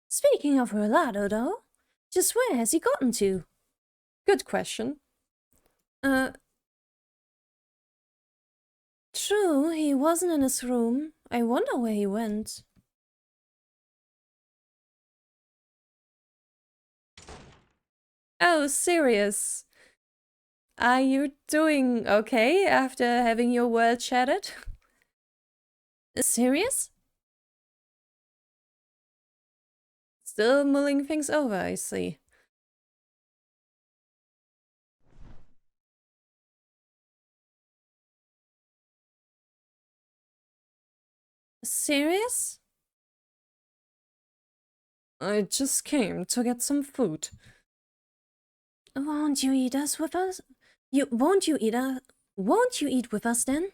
Speaking of Wilardo though, just where has he gotten to? Good question. True, he wasn't in his room. I wonder where he went. Oh, serious? Are you doing okay after having your world shattered? Serious? Still mulling things over, I see. Serious? I just came to get some food. Won't you eat us with us? Won't you eat with us then?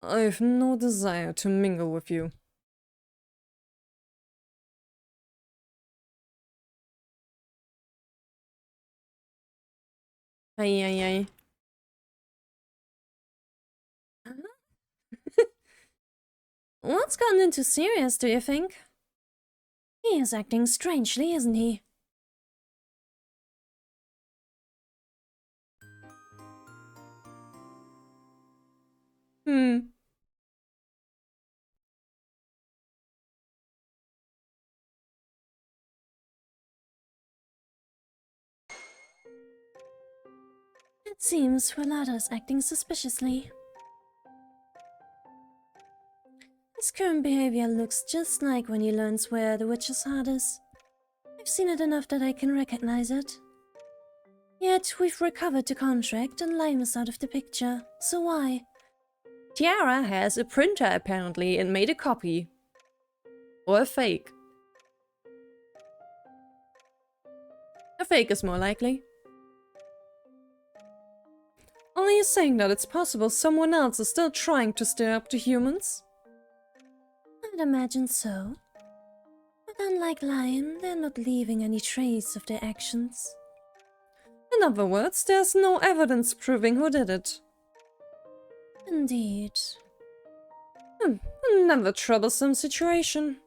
I've no desire to mingle with you. Ay. What's gotten into Sirius, do you think? He is acting strangely, isn't he? It seems Wilardo is acting suspiciously. His current behavior looks just like when he learns where the witch's heart is. I've seen it enough that I can recognize it. Yet we've recovered the contract and Lime is out of the picture, so why? Tiara has a printer apparently and made a copy. Or a fake. A fake is more likely. Are you saying that it's possible someone else is still trying to stir up the humans? I'd imagine so. But unlike Lion, they're not leaving any trace of their actions. In other words, there's no evidence proving who did it. Indeed. Another troublesome situation.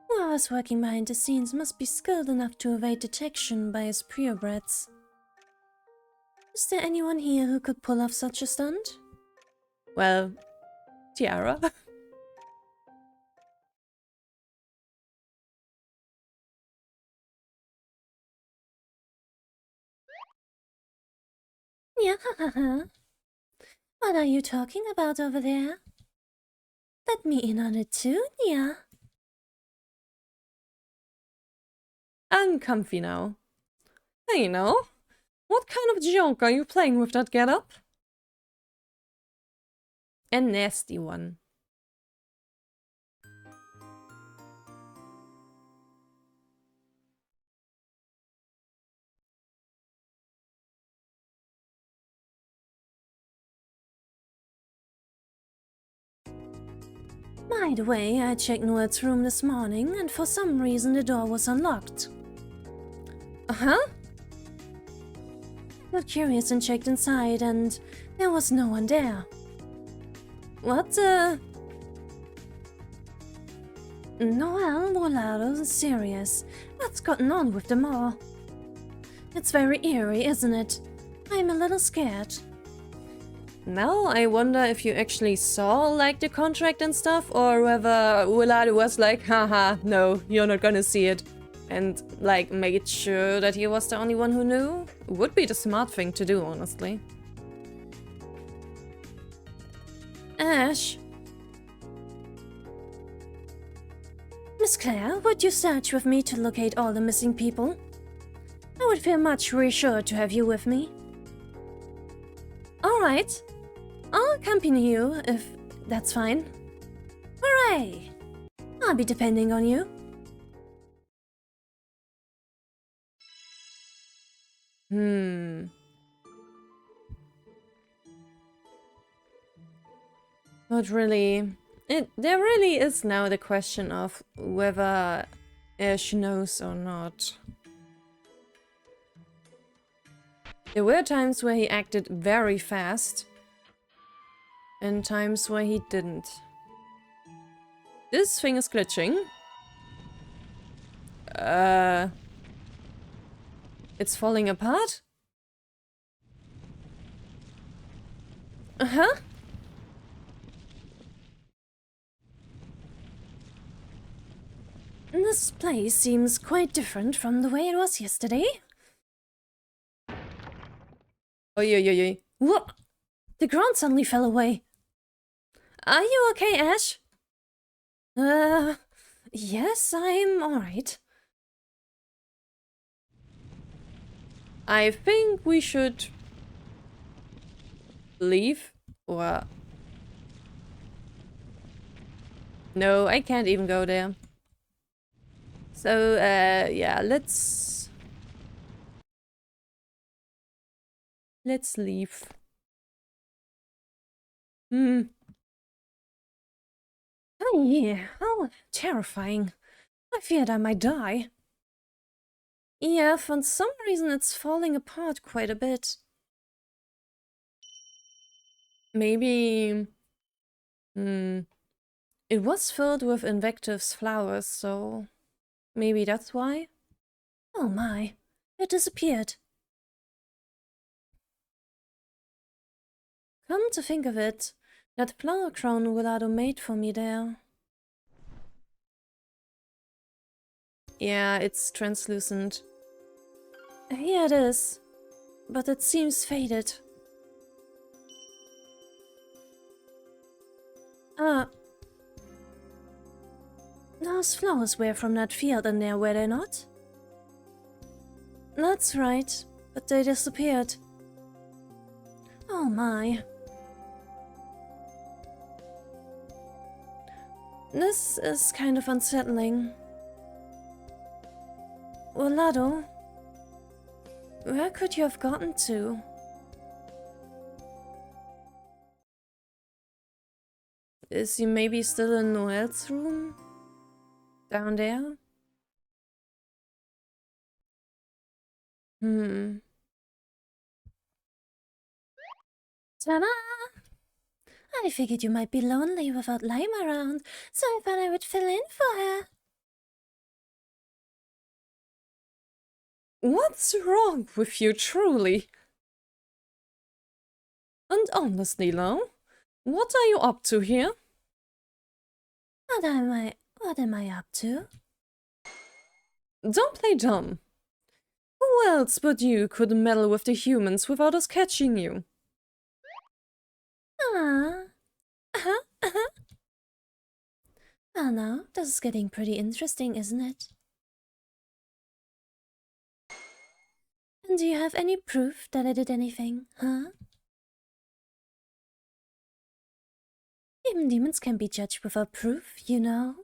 Whoever's working behind the scenes must be skilled enough to evade detection by his purebreds. Is there anyone here who could pull off such a stunt? Well, Tiara. Yeah, what are you talking about over there? Let me in on it too, yeah. I'm comfy now. Hey, no. What kind of joke are you playing with that getup? A nasty one. By the way, I checked Noel's room this morning and for some reason the door was unlocked. Uh-huh? I got curious and checked inside and there was no one there. What, Noel, Wilardo, serious. What's gotten on with them all? It's very eerie, isn't it? I'm a little scared. Now I wonder if you actually saw, like, the contract and stuff, or whether Wilardo was like, haha, no, you're not gonna see it. And, like, made sure that he was the only one who knew. Would be the smart thing to do, honestly. Ash? Miss Claire, would you search with me to locate all the missing people? I would feel much reassured to have you with me. Alright. I'll accompany you, if that's fine. Hooray! I'll be depending on you. But really, there really is now the question of whether Ash knows or not. There were times where he acted very fast, and times where he didn't. This thing is glitching. It's falling apart? Uh-huh. This place seems quite different from the way it was yesterday. Oi. What? The ground suddenly fell away. Are you okay, Ash? Yes, I'm alright. I think we should leave, or... No, I can't even go there. So, yeah, let's leave. Oh yeah, how terrifying. I feared I might die. Yeah, for some reason it's falling apart quite a bit. Maybe... It was filled with Invective's flowers, so... Maybe that's why? Oh my, it disappeared. Come to think of it, that flower crown Wilardo made for me there. Yeah, it's translucent. Here it is. but it seems faded. Those flowers were from that field in there, were they not? That's right, but they disappeared. Oh my. This is kind of unsettling. Wilardo, where could you have gotten to? Is he maybe still in Noel's room? Down there? Ta-da! I figured you might be lonely without Lime around, so I thought I would fill in for her. What's wrong with you, truly? And honestly, Lau, what are you up to here? What am I up to? Don't play dumb. Who else but you could meddle with the humans without us catching you? Ah. Well now, this is getting pretty interesting, isn't it? And do you have any proof that I did anything, huh? Even demons can be judged without proof, you know?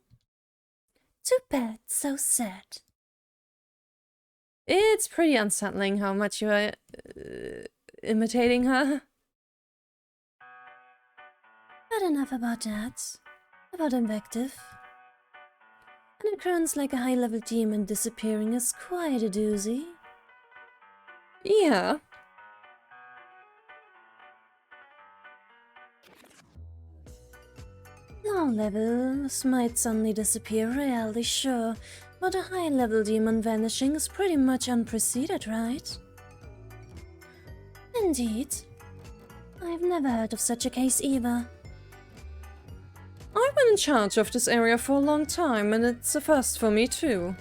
Too bad, so sad. It's pretty unsettling how much you are imitating her. But enough about that. About Invective. An occurrence like a high-level demon disappearing is quite a doozy. Yeah. Low levels might suddenly disappear, really sure, but a high-level demon vanishing is pretty much unprecedented, right? Indeed. I've never heard of such a case either. I've been in charge of this area for a long time, and it's a first for me too.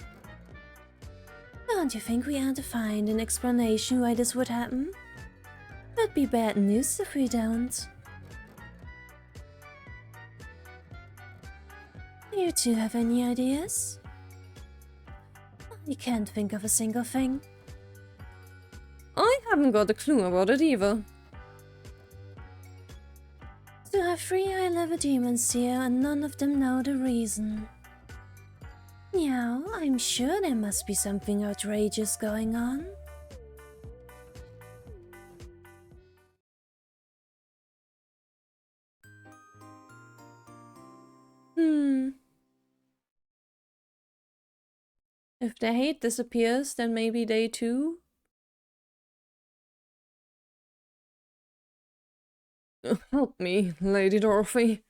Don't you think we ought to find an explanation why this would happen? That'd be bad news if we don't. You two have any ideas? I can't think of a single thing. I haven't got a clue about it either. To have 3 high-level demons here and none of them know the reason. Yeah, I'm sure there must be something outrageous going on. If the hate disappears, then maybe they too? Help me, Lady Dorothy.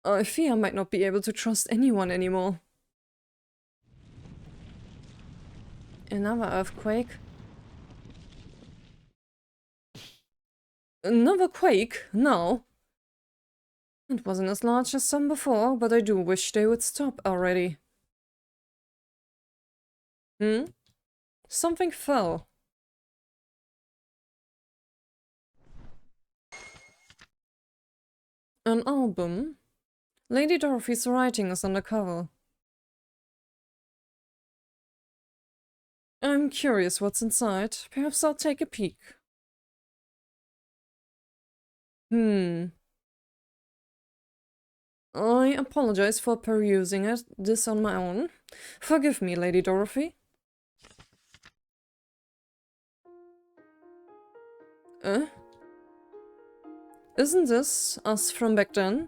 I fear I might not be able to trust anyone anymore. Another earthquake. Another quake? No. It wasn't as large as some before, but I do wish they would stop already. Something fell. An album? Lady Dorothy's writing is on the cover. I'm curious what's inside. Perhaps I'll take a peek. I apologize for perusing this on my own. Forgive me, Lady Dorothy. Isn't this us from back then?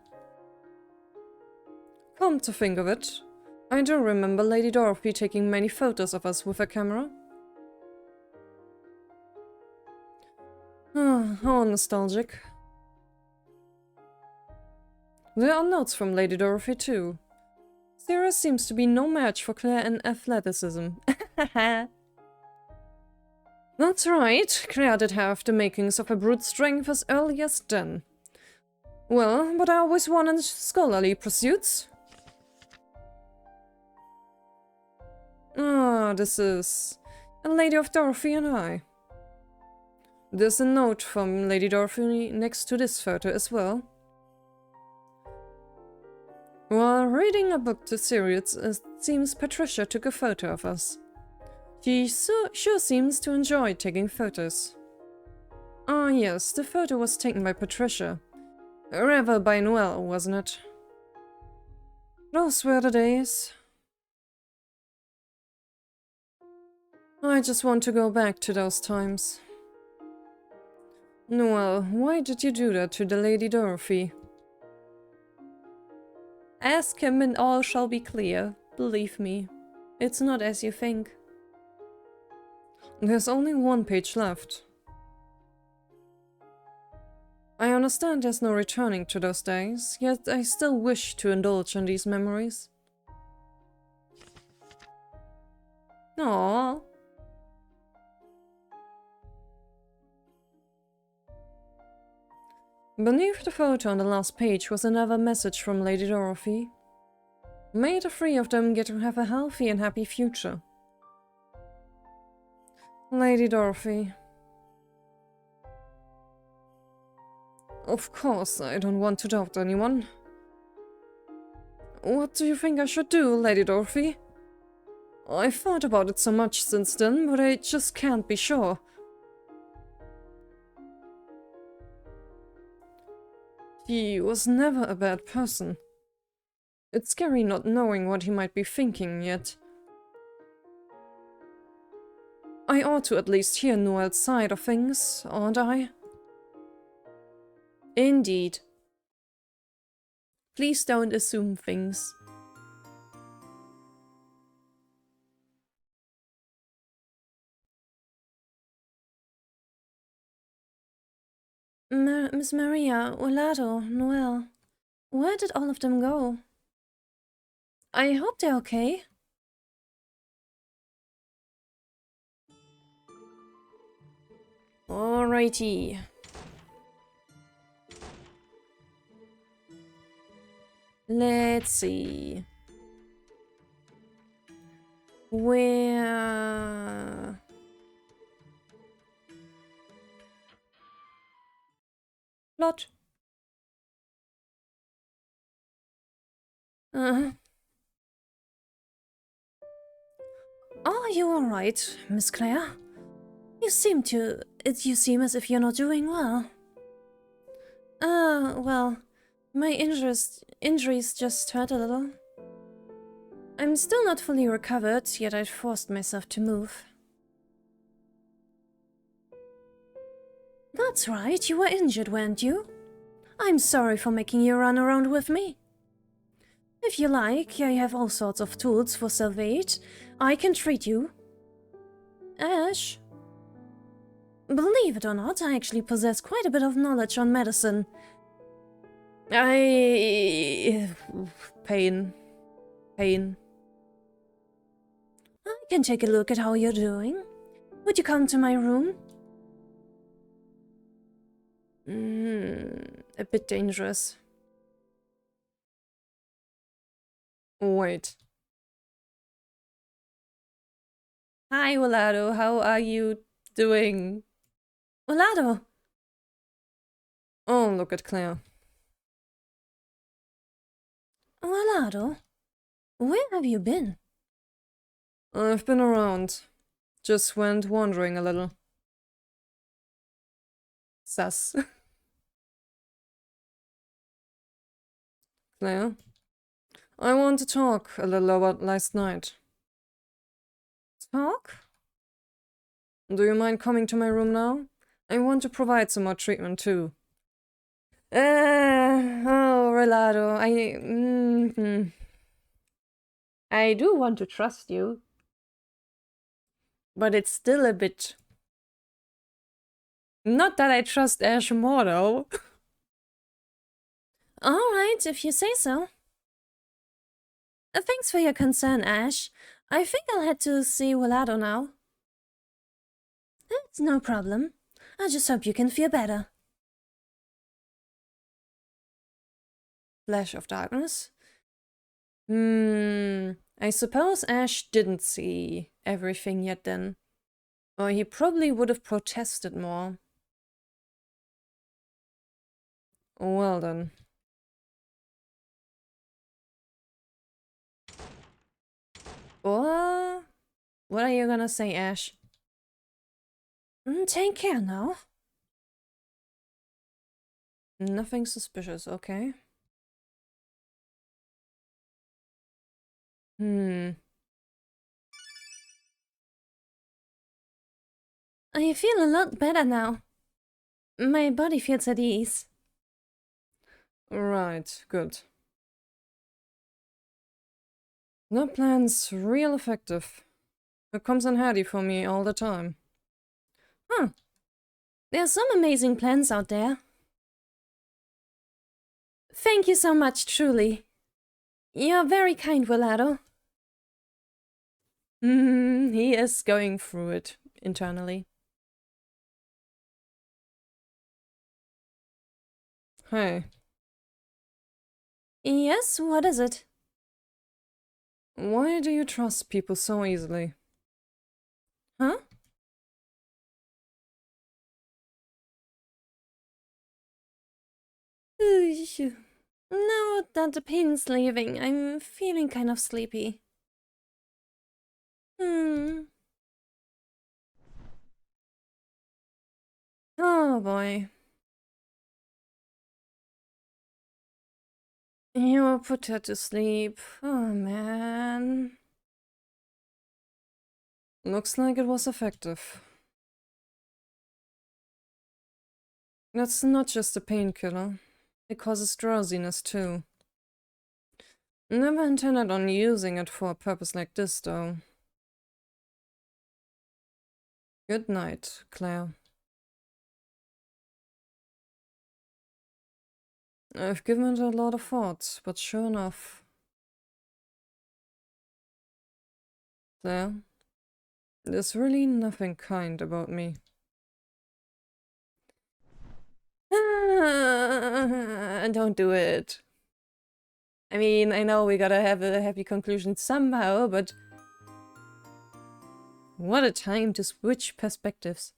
Come to think of it, I do remember Lady Dorothy taking many photos of us with her camera. How nostalgic. There are notes from Lady Dorothy too. Sarah seems to be no match for Claire in athleticism. That's right, Claire did have the makings of her brute strength as early as then. Well, but I always won in scholarly pursuits. This is a Lady of Dorothy and I. There's a note from Lady Dorothy next to this photo as well. While reading a book to Sirius, it seems Patricia took a photo of us. She sure seems to enjoy taking photos. Ah yes, the photo was taken by Patricia. Rather by Noelle, wasn't it? Those were the days. I just want to go back to those times. Noelle, why did you do that to the Lady Dorothy? Ask him and all shall be clear. Believe me, it's not as you think. There's only one page left. I understand there's no returning to those days, yet I still wish to indulge in these memories. Aww. Beneath the photo on the last page was another message from Lady Dorothy. May the three of them get to have a healthy and happy future. Lady Dorothy. Of course, I don't want to doubt anyone. What do you think I should do, Lady Dorothy? I've thought about it so much since then, but I just can't be sure. He was never a bad person. It's scary not knowing what he might be thinking yet. I ought to at least hear Noelle's side of things, oughtn't I? Indeed. Please don't assume things. Miss Maria, Wilardo, Noelle, where did all of them go? I hope they're okay. Alrighty. Let's see. Where... Plot. Are you alright, Miss Claire? You seem as if you're not doing well. Well, my injuries just hurt a little. I'm still not fully recovered, yet I forced myself to move. That's right, you were injured, weren't you? I'm sorry for making you run around with me. If you like, I have all sorts of tools for self-aid. I can treat you. Ash? Believe it or not, I actually possess quite a bit of knowledge on medicine. Pain. I can take a look at how you're doing. Would you come to my room? A bit dangerous. Wait. Hi, Wilardo. How are you doing? Wilardo! Oh, look at Claire. Wilardo? Where have you been? I've been around. Just went wandering a little. Sus. Claire? I want to talk a little about last night. Talk? Do you mind coming to my room now? I want to provide some more treatment too. Oh, Wilardo, I do want to trust you. But it's still a bit... Not that I trust Ash more, though. Alright, if you say so. Thanks for your concern, Ash. I think I'll head to see Wilardo now. It's no problem. I just hope you can feel better. Flash of darkness? I suppose Ash didn't see everything yet then. Or he probably would have protested more. Well then. What? What are you gonna say, Ash? Take care now. Nothing suspicious, okay. I feel a lot better now. My body feels at ease. Right, good. No plan's real effective. It comes in handy for me all the time. Huh. There are some amazing plans out there. Thank you so much, truly. You're very kind, Wilardo. He is going through it internally. Hey. Yes, what is it? Why do you trust people so easily? Huh? Now that the pain's leaving, I'm feeling kind of sleepy. Oh boy. You put her to sleep. Oh man. Looks like it was effective. That's not just a painkiller. It causes drowsiness too. Never intended on using it for a purpose like this though. Good night, Claire. I've given it a lot of thought, but sure enough. Claire, there's really nothing kind about me. Don't do it. I mean, I know we gotta have a happy conclusion somehow, but... What a time to switch perspectives.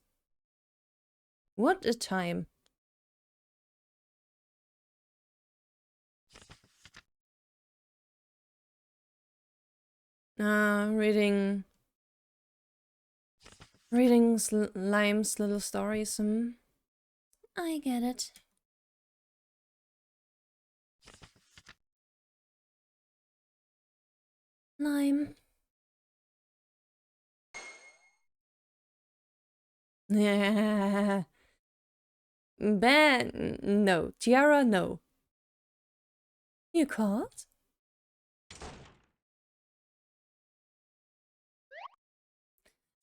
What a time. Reading Lime's little stories, I get it. Lime. Yeah. Ben, no. Tiara, no. You called?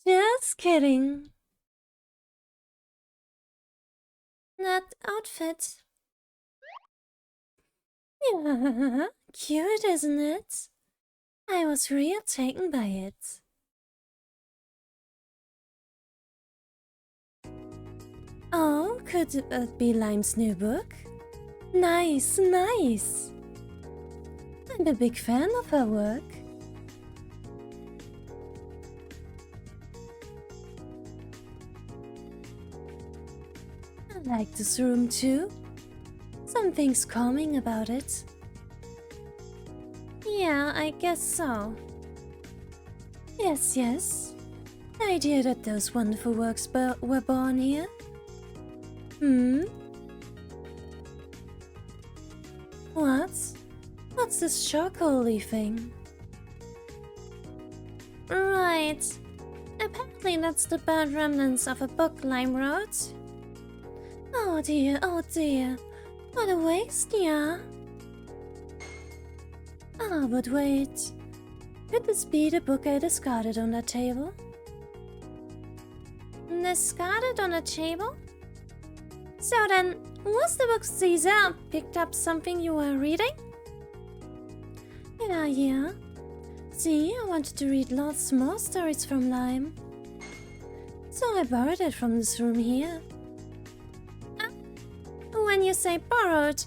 Just kidding. That outfit. Yeah, cute, isn't it? I was real taken by it. Oh, could it be Lime's new book? Nice, nice. I'm a big fan of her work. I like this room too. Something's calming about it. Yeah, I guess so. Yes, yes. The idea that those wonderful works were born here. What? What's this charcoal-y thing? Right. Apparently that's the burnt remnants of a book Lime wrote. Oh dear, oh dear. What a waste, yeah. Ah, but wait. Could this be the book I discarded on that table? Discarded on a table? So then, was the book Caesar picked up something you were reading? Yeah. See, I wanted to read lots more stories from Lime. So I borrowed it from this room here. When you say borrowed,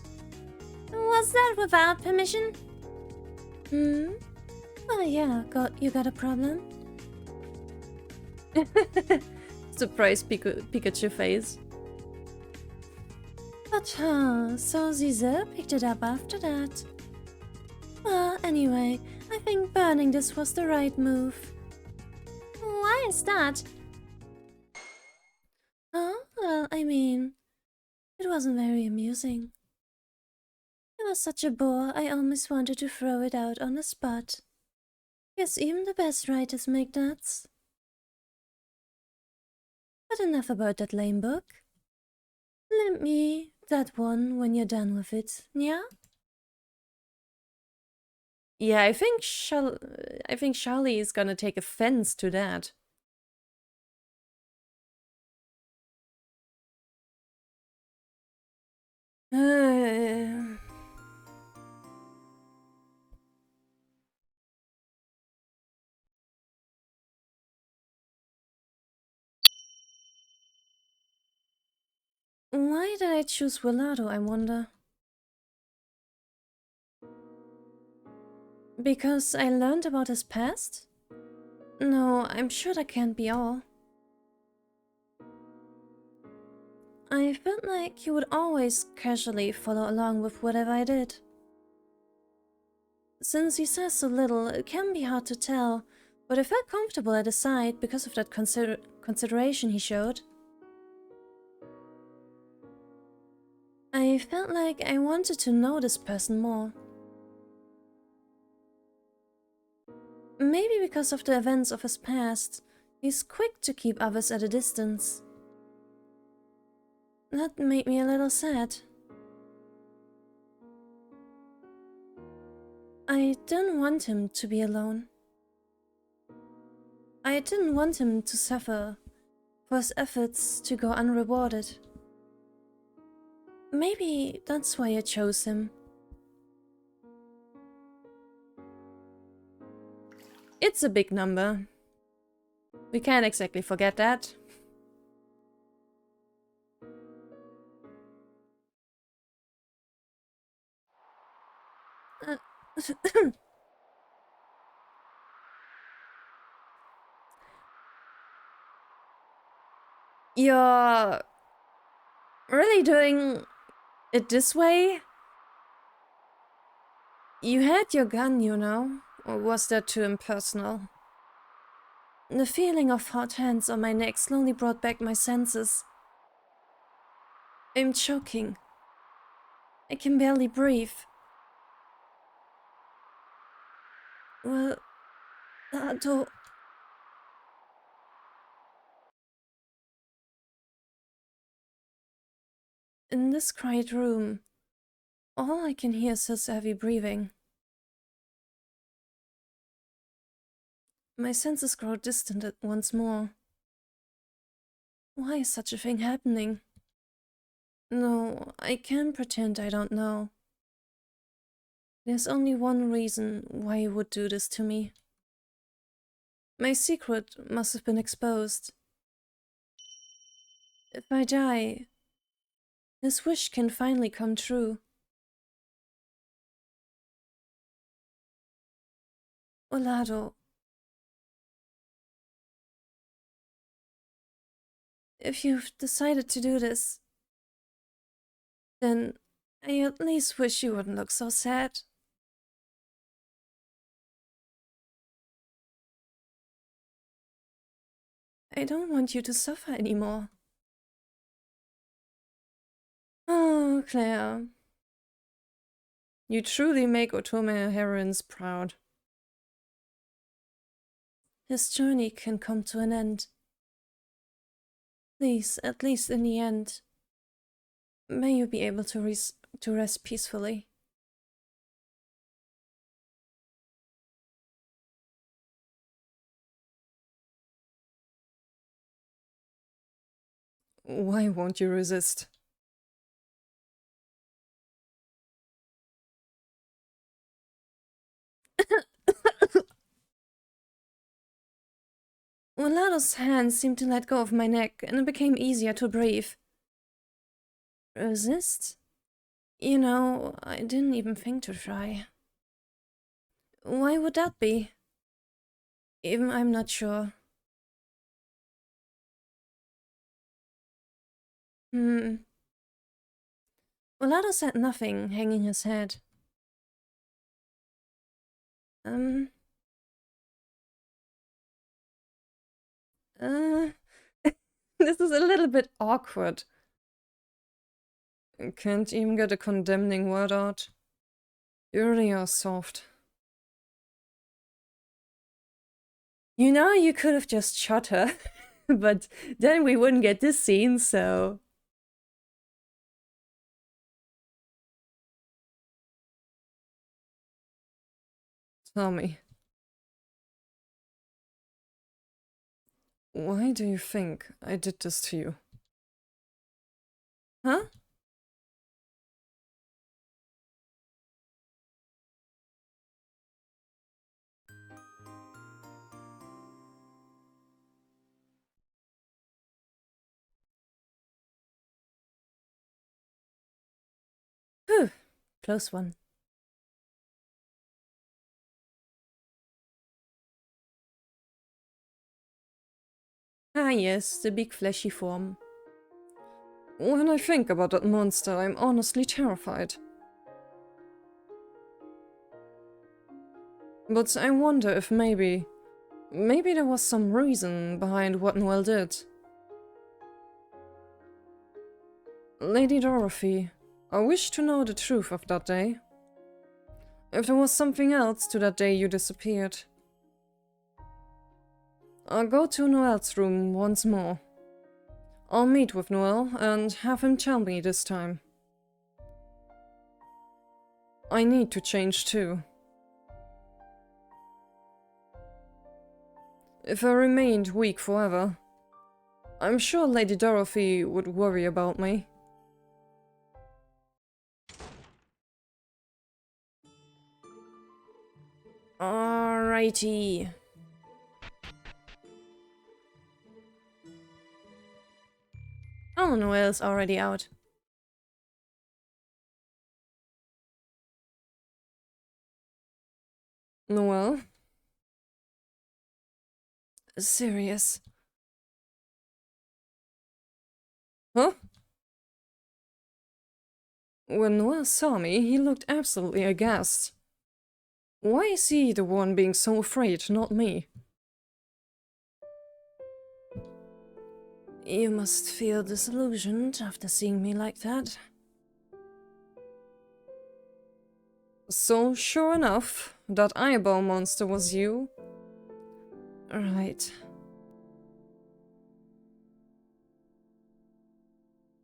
was that without permission? Oh yeah, you got a problem? Surprise Pikachu face. What, huh? So Zize picked it up after that. Well, anyway, I think burning this was the right move. Why is that? Oh, well, I mean, it wasn't very amusing. It was such a bore, I almost wanted to throw it out on the spot. Guess even the best writers make nuts. But enough about that lame book. Lend me that one when you're done with it, yeah? Yeah, I think Charlie is gonna take offense to that. Why did I choose Wilardo, I wonder? Because I learned about his past? No, I'm sure that can't be all. I felt like he would always casually follow along with whatever I did. Since he says so little, it can be hard to tell, but I felt comfortable at his side because of that consideration he showed. I felt like I wanted to know this person more. Maybe because of the events of his past, he's quick to keep others at a distance. That made me a little sad. I didn't want him to be alone. I didn't want him to suffer for his efforts to go unrewarded. Maybe that's why I chose him. It's a big number. We can't exactly forget that. You're really doing it this way? You had your gun, you know, or was that too impersonal? The feeling of hot hands on my neck slowly brought back my senses. I'm choking. I can barely breathe. Well, Ado... In this quiet room, all I can hear is his heavy breathing. My senses grow distant once more. Why is such a thing happening? No, I can't pretend I don't know. There's only one reason why he would do this to me. My secret must have been exposed. If I die, his wish can finally come true. Wilardo, if you've decided to do this, then I at least wish you wouldn't look so sad. I don't want you to suffer anymore. Oh, Claire. You truly make Otome heroines proud. His journey can come to an end. Please, at least in the end, may you be able to rest peacefully. Why won't you resist? Wilardo's hands seemed to let go of my neck, and it became easier to breathe. Resist? You know, I didn't even think to try. Why would that be? Even I'm not sure. Wilardo said nothing, hanging his head. This is a little bit awkward. Can't even get a condemning word out. You really are soft. You know, you could have just shot her, but then we wouldn't get this scene, so... Tell me. Why do you think I did this to you? Huh? Whew, close one. Ah yes, the big fleshy form. When I think about that monster, I'm honestly terrified. But I wonder if maybe there was some reason behind what Noel did. Lady Dorothy, I wish to know the truth of that day. If there was something else to that day you disappeared. I'll go to Noel's room once more. I'll meet with Noel and have him tell me this time. I need to change too. If I remained weak forever, I'm sure Lady Dorothy would worry about me. Alrighty. Oh, Noel's already out. Noel? Serious? Huh? When Noel saw me, he looked absolutely aghast. Why is he the one being so afraid, not me? You must feel disillusioned after seeing me like that. So, sure enough, that eyeball monster was you? Right.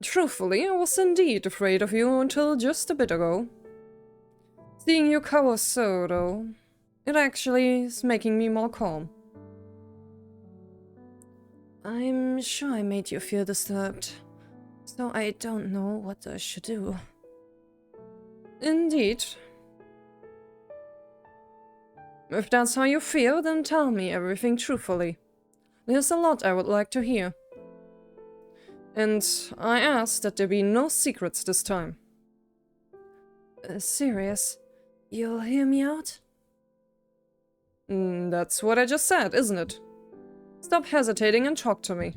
Truthfully, I was indeed afraid of you until just a bit ago. Seeing you cower so, though, it actually is making me more calm. I'm sure I made you feel disturbed, so I don't know what I should do. Indeed. If that's how you feel, then tell me everything truthfully. There's a lot I would like to hear. And I ask that there be no secrets this time. Serious? You'll hear me out? That's what I just said, isn't it? Stop hesitating and talk to me.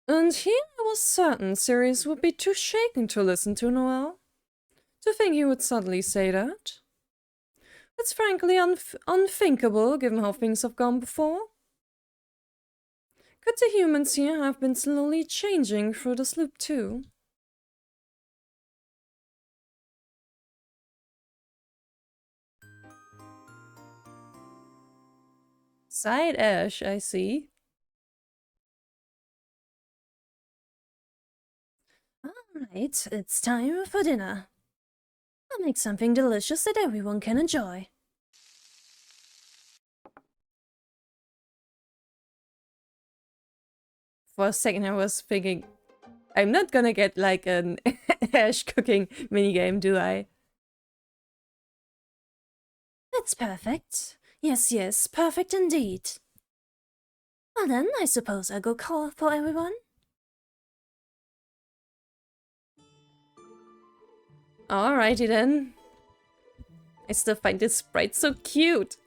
And here I was certain Sirius would be too shaken to listen to Noel. To think he would suddenly say that. It's frankly unthinkable, given how things have gone before. Could the humans here have been slowly changing through the sloop too? Side Ash, I see. Alright, it's time for dinner. I'll make something delicious that everyone can enjoy. For a second I was thinking, I'm not gonna get like an Ash cooking minigame, do I? That's perfect. Yes, yes, perfect indeed. Well then, I suppose I'll go call for everyone. Alrighty then. I still find this sprite so cute.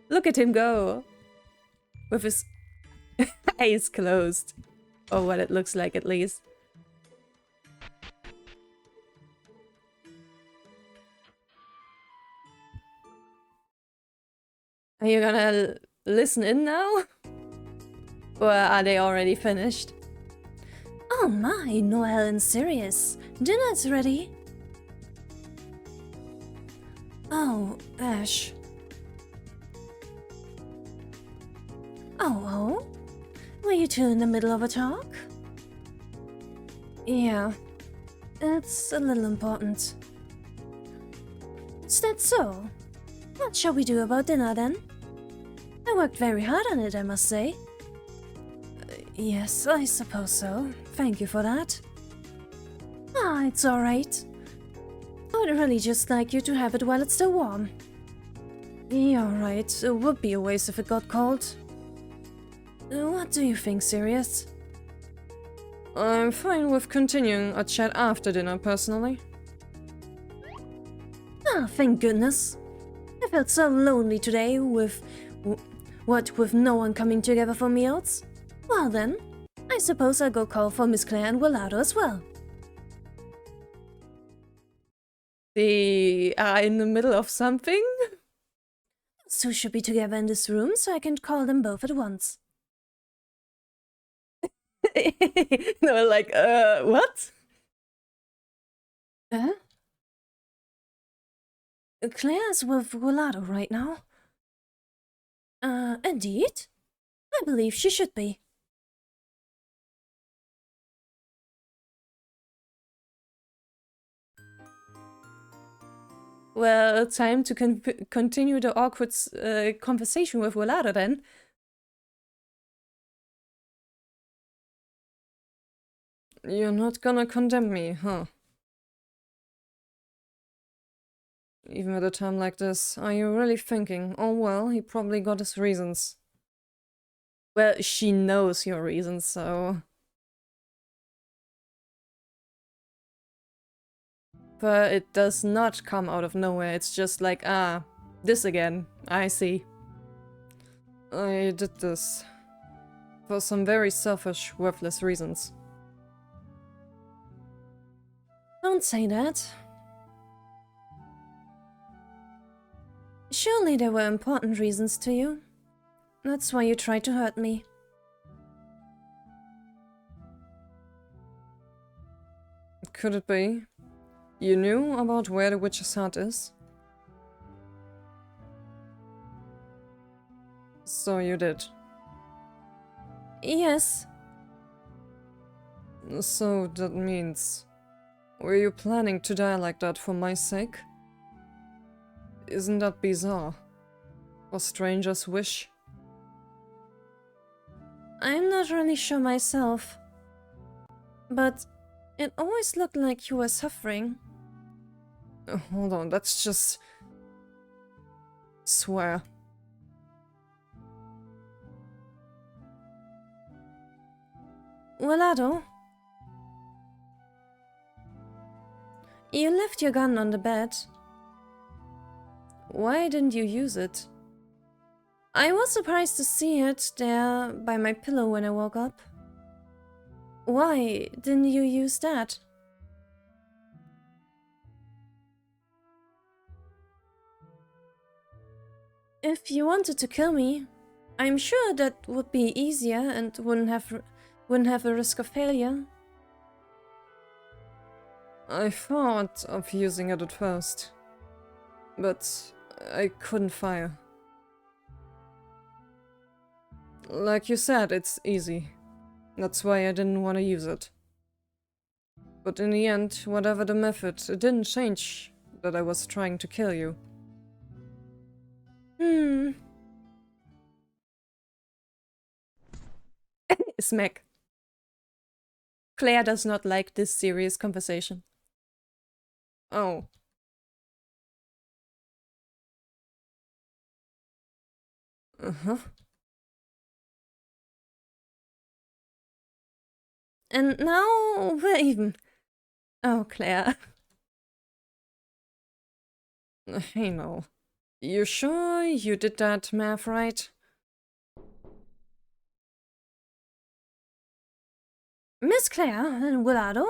Look at him go. With his Eyes closed. Or what it looks like, at least. Are you gonna listen in now? Or are they already finished? Oh my, Noel and Sirius. Dinner's ready. Oh, Ash. Oh? Were you two in the middle of a talk? Yeah. It's a little important. Is that so? What shall we do about dinner then? I worked very hard on it, I must say. Yes, I suppose so. Thank you for that. Ah, it's alright. I would really just like you to have it while it's still warm. Yeah, right. It would be a waste if it got cold. What do you think, Sirius? I'm fine with continuing our chat after dinner, personally. Ah, thank goodness. I felt so lonely today with no one coming together for meals. Well then, I suppose I'll go call for Miss Claire and Wilardo as well. They are in the middle of something? So should be together in this room so I can call them both at once. No, like, what? Claire's with Wilardo right now. Indeed? I believe she should be. Well, time to continue the awkward conversation with Wilardo then. You're not gonna condemn me, huh? Even at a time like this, are you really thinking, oh well, he probably got his reasons? Well, she knows your reasons, so... But it does not come out of nowhere, it's just like, ah, this again, I see. I did this for some very selfish, worthless reasons. Don't say that. Surely there were important reasons to you. That's why you tried to hurt me. Could it be? You knew about where the witch's heart is? So you did. Yes. So that means... Were you planning to die like that for my sake? Isn't that bizarre? A stranger's wish? I'm not really sure myself. But it always looked like you were suffering. Hold on, that's just... Swear. Wilardo? You left your gun on the bed. Why didn't you use it? I was surprised to see it there by my pillow when I woke up. Why didn't you use that? If you wanted to kill me, I'm sure that would be easier and wouldn't have a risk of failure. I thought of using it at first, but I couldn't fire. Like you said, it's easy. That's why I didn't want to use it. But in the end, whatever the method, it didn't change that I was trying to kill you. Smack. Claire does not like this serious conversation. Oh. Uh-huh. And now we're even. Oh, Claire. Hey, no. You sure you did that math right? Miss Claire and Wilardo,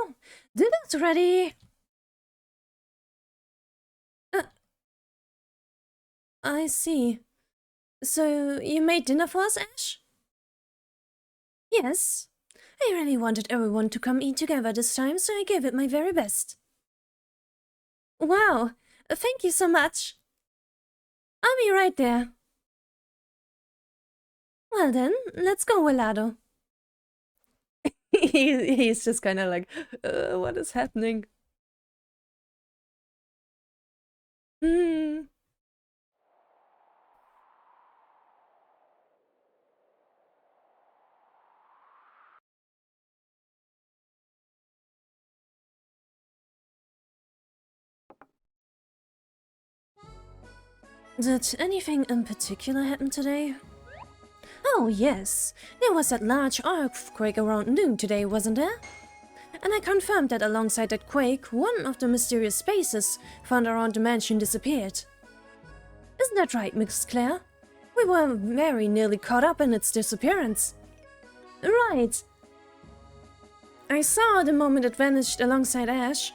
dinner's ready. I see. So, you made dinner for us, Ash? Yes. I really wanted everyone to come eat together this time, so I gave it my very best. Wow, thank you so much. I'll be right there. Well then, let's go, Wilardo. He's just kind of like, what is happening? Hmm. Did anything in particular happen today? Oh yes, there was that large earthquake around noon today, wasn't there? And I confirmed that alongside that quake, one of the mysterious spaces found around the mansion disappeared. Isn't that right, Miss Claire? We were very nearly caught up in its disappearance. Right. I saw the moment it vanished alongside Ash.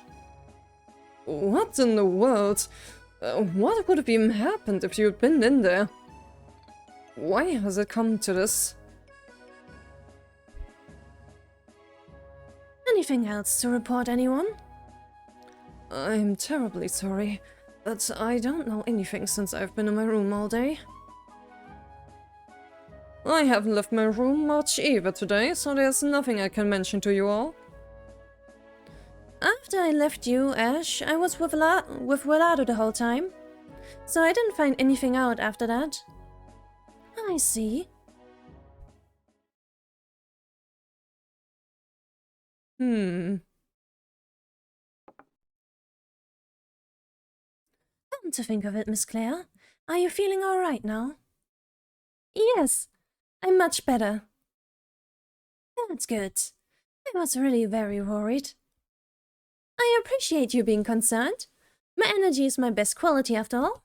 What in the world? What would have even happened if you'd been in there? Why has it come to this? Anything else to report, anyone? I'm terribly sorry, but I don't know anything since I've been in my room all day. I haven't left my room much either today, so there's nothing I can mention to you all. After I left you, Ash, I was with Wilardo the whole time, so I didn't find anything out after that. I see. Come to think of it, Miss Claire, are you feeling alright now? Yes, I'm much better. That's good. I was really very worried. I appreciate you being concerned. My energy is my best quality after all.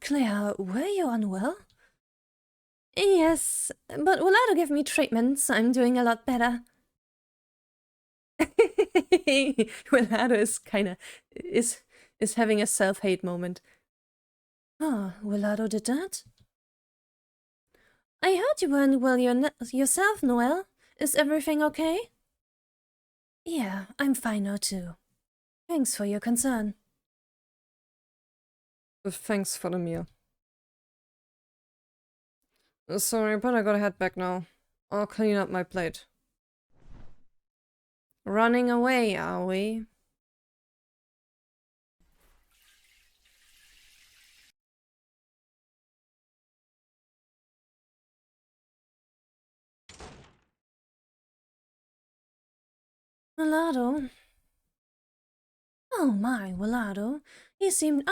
Claire, were you unwell? Yes, but Wilardo gave me treatment, so I'm doing a lot better. Wilardo is having a self-hate moment. Oh, Wilardo did that? I heard you weren't well yourself, Noelle. Is everything okay? Yeah, I'm fine now too. Thanks for your concern. Thanks for the meal. Sorry, but I gotta head back now. I'll clean up my plate. Running away, are we? Wilardo? Oh my, Wilardo. You seemed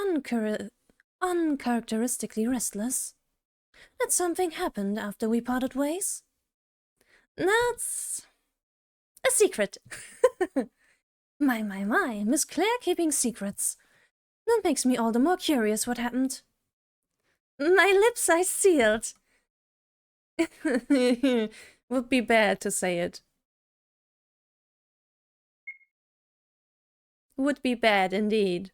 uncharacteristically restless. Did something happen after we parted ways? That's a secret. My, Miss Claire keeping secrets. That makes me all the more curious what happened. My lips are sealed. Would be bad to say it. Would be bad indeed.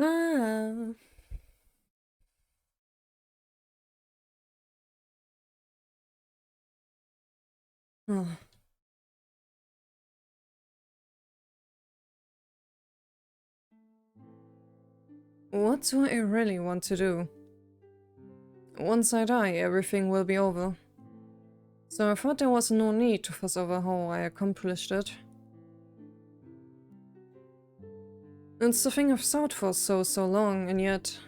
Ah. Oh. What do I really want to do? Once I die, everything will be over. So I thought there was no need to fuss over how I accomplished it. It's the thing I've sought for so long, and yet...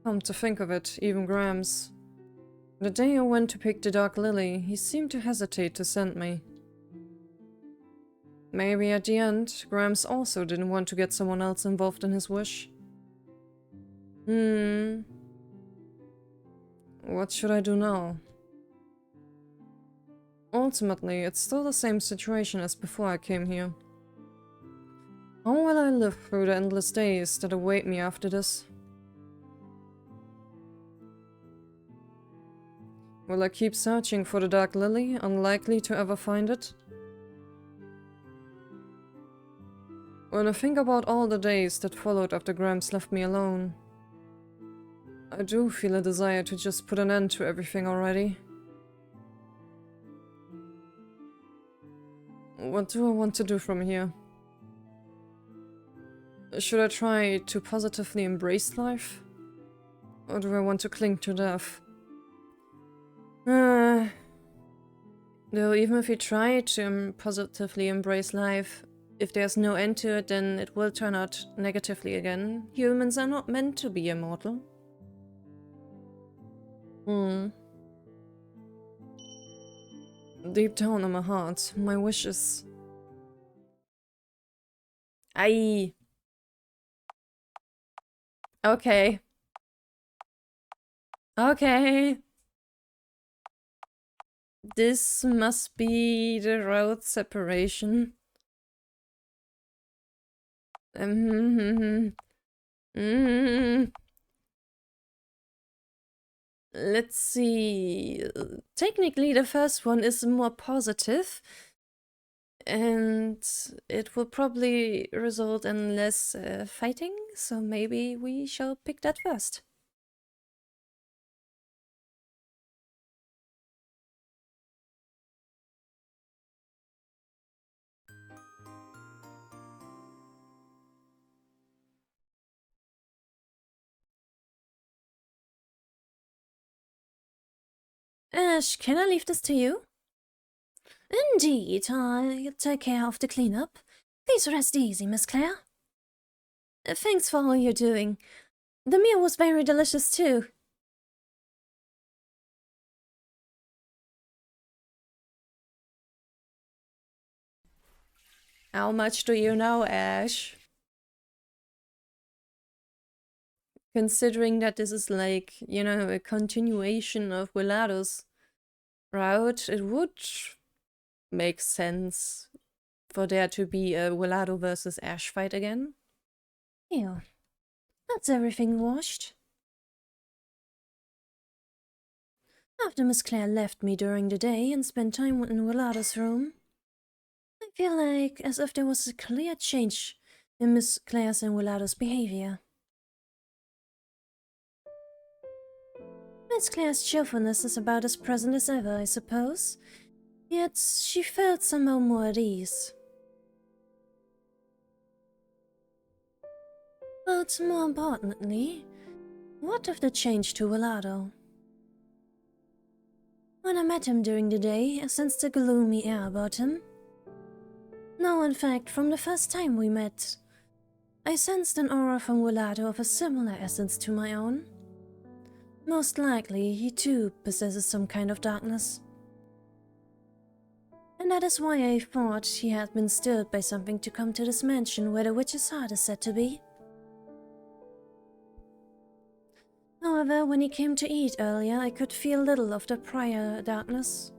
Come to think of it, even Grams. The day I went to pick the Dark Lily, he seemed to hesitate to send me. Maybe at the end, Grams also didn't want to get someone else involved in his wish. What should I do now? Ultimately, it's still the same situation as before I came here. How will I live through the endless days that await me after this? Will I keep searching for the Dark Lily, unlikely to ever find it? When I think about all the days that followed after Gramps left me alone, I do feel a desire to just put an end to everything already. What do I want to do from here? Should I try to positively embrace life? Or do I want to cling to death? Though even if you try to positively embrace life, if there's no end to it, then it will turn out negatively again. Humans are not meant to be immortal. Deep down in my heart, my wish is... Aye. Okay. Okay. This must be the road separation. Let's see. Technically, the first one is more positive, and it will probably result in less fighting, so maybe we shall pick that first. Ash, can I leave this to you? Indeed, I'll take care of the cleanup. Please rest easy, Miss Claire. Thanks for all you're doing. The meal was very delicious too. How much do you know, Ash? Considering that this is like, you know, a continuation of Wilardo's route, it would make sense for there to be a Wilardo versus Ash fight again. Yeah, that's everything washed. After Miss Claire left me during the day and spent time in Wilardo's room, I feel like as if there was a clear change in Miss Claire's and Wilardo's behavior. Miss Claire's cheerfulness is about as present as ever, I suppose, yet she felt somehow more at ease. But more importantly, what of the change to Wilardo? When I met him during the day, I sensed a gloomy air about him. No, in fact, from the first time we met, I sensed an aura from Wilardo of a similar essence to my own. Most likely, he too possesses some kind of darkness. And that is why I thought he had been stirred by something to come to this mansion where the witch's heart is said to be. However, when he came to eat earlier, I could feel little of the prior darkness.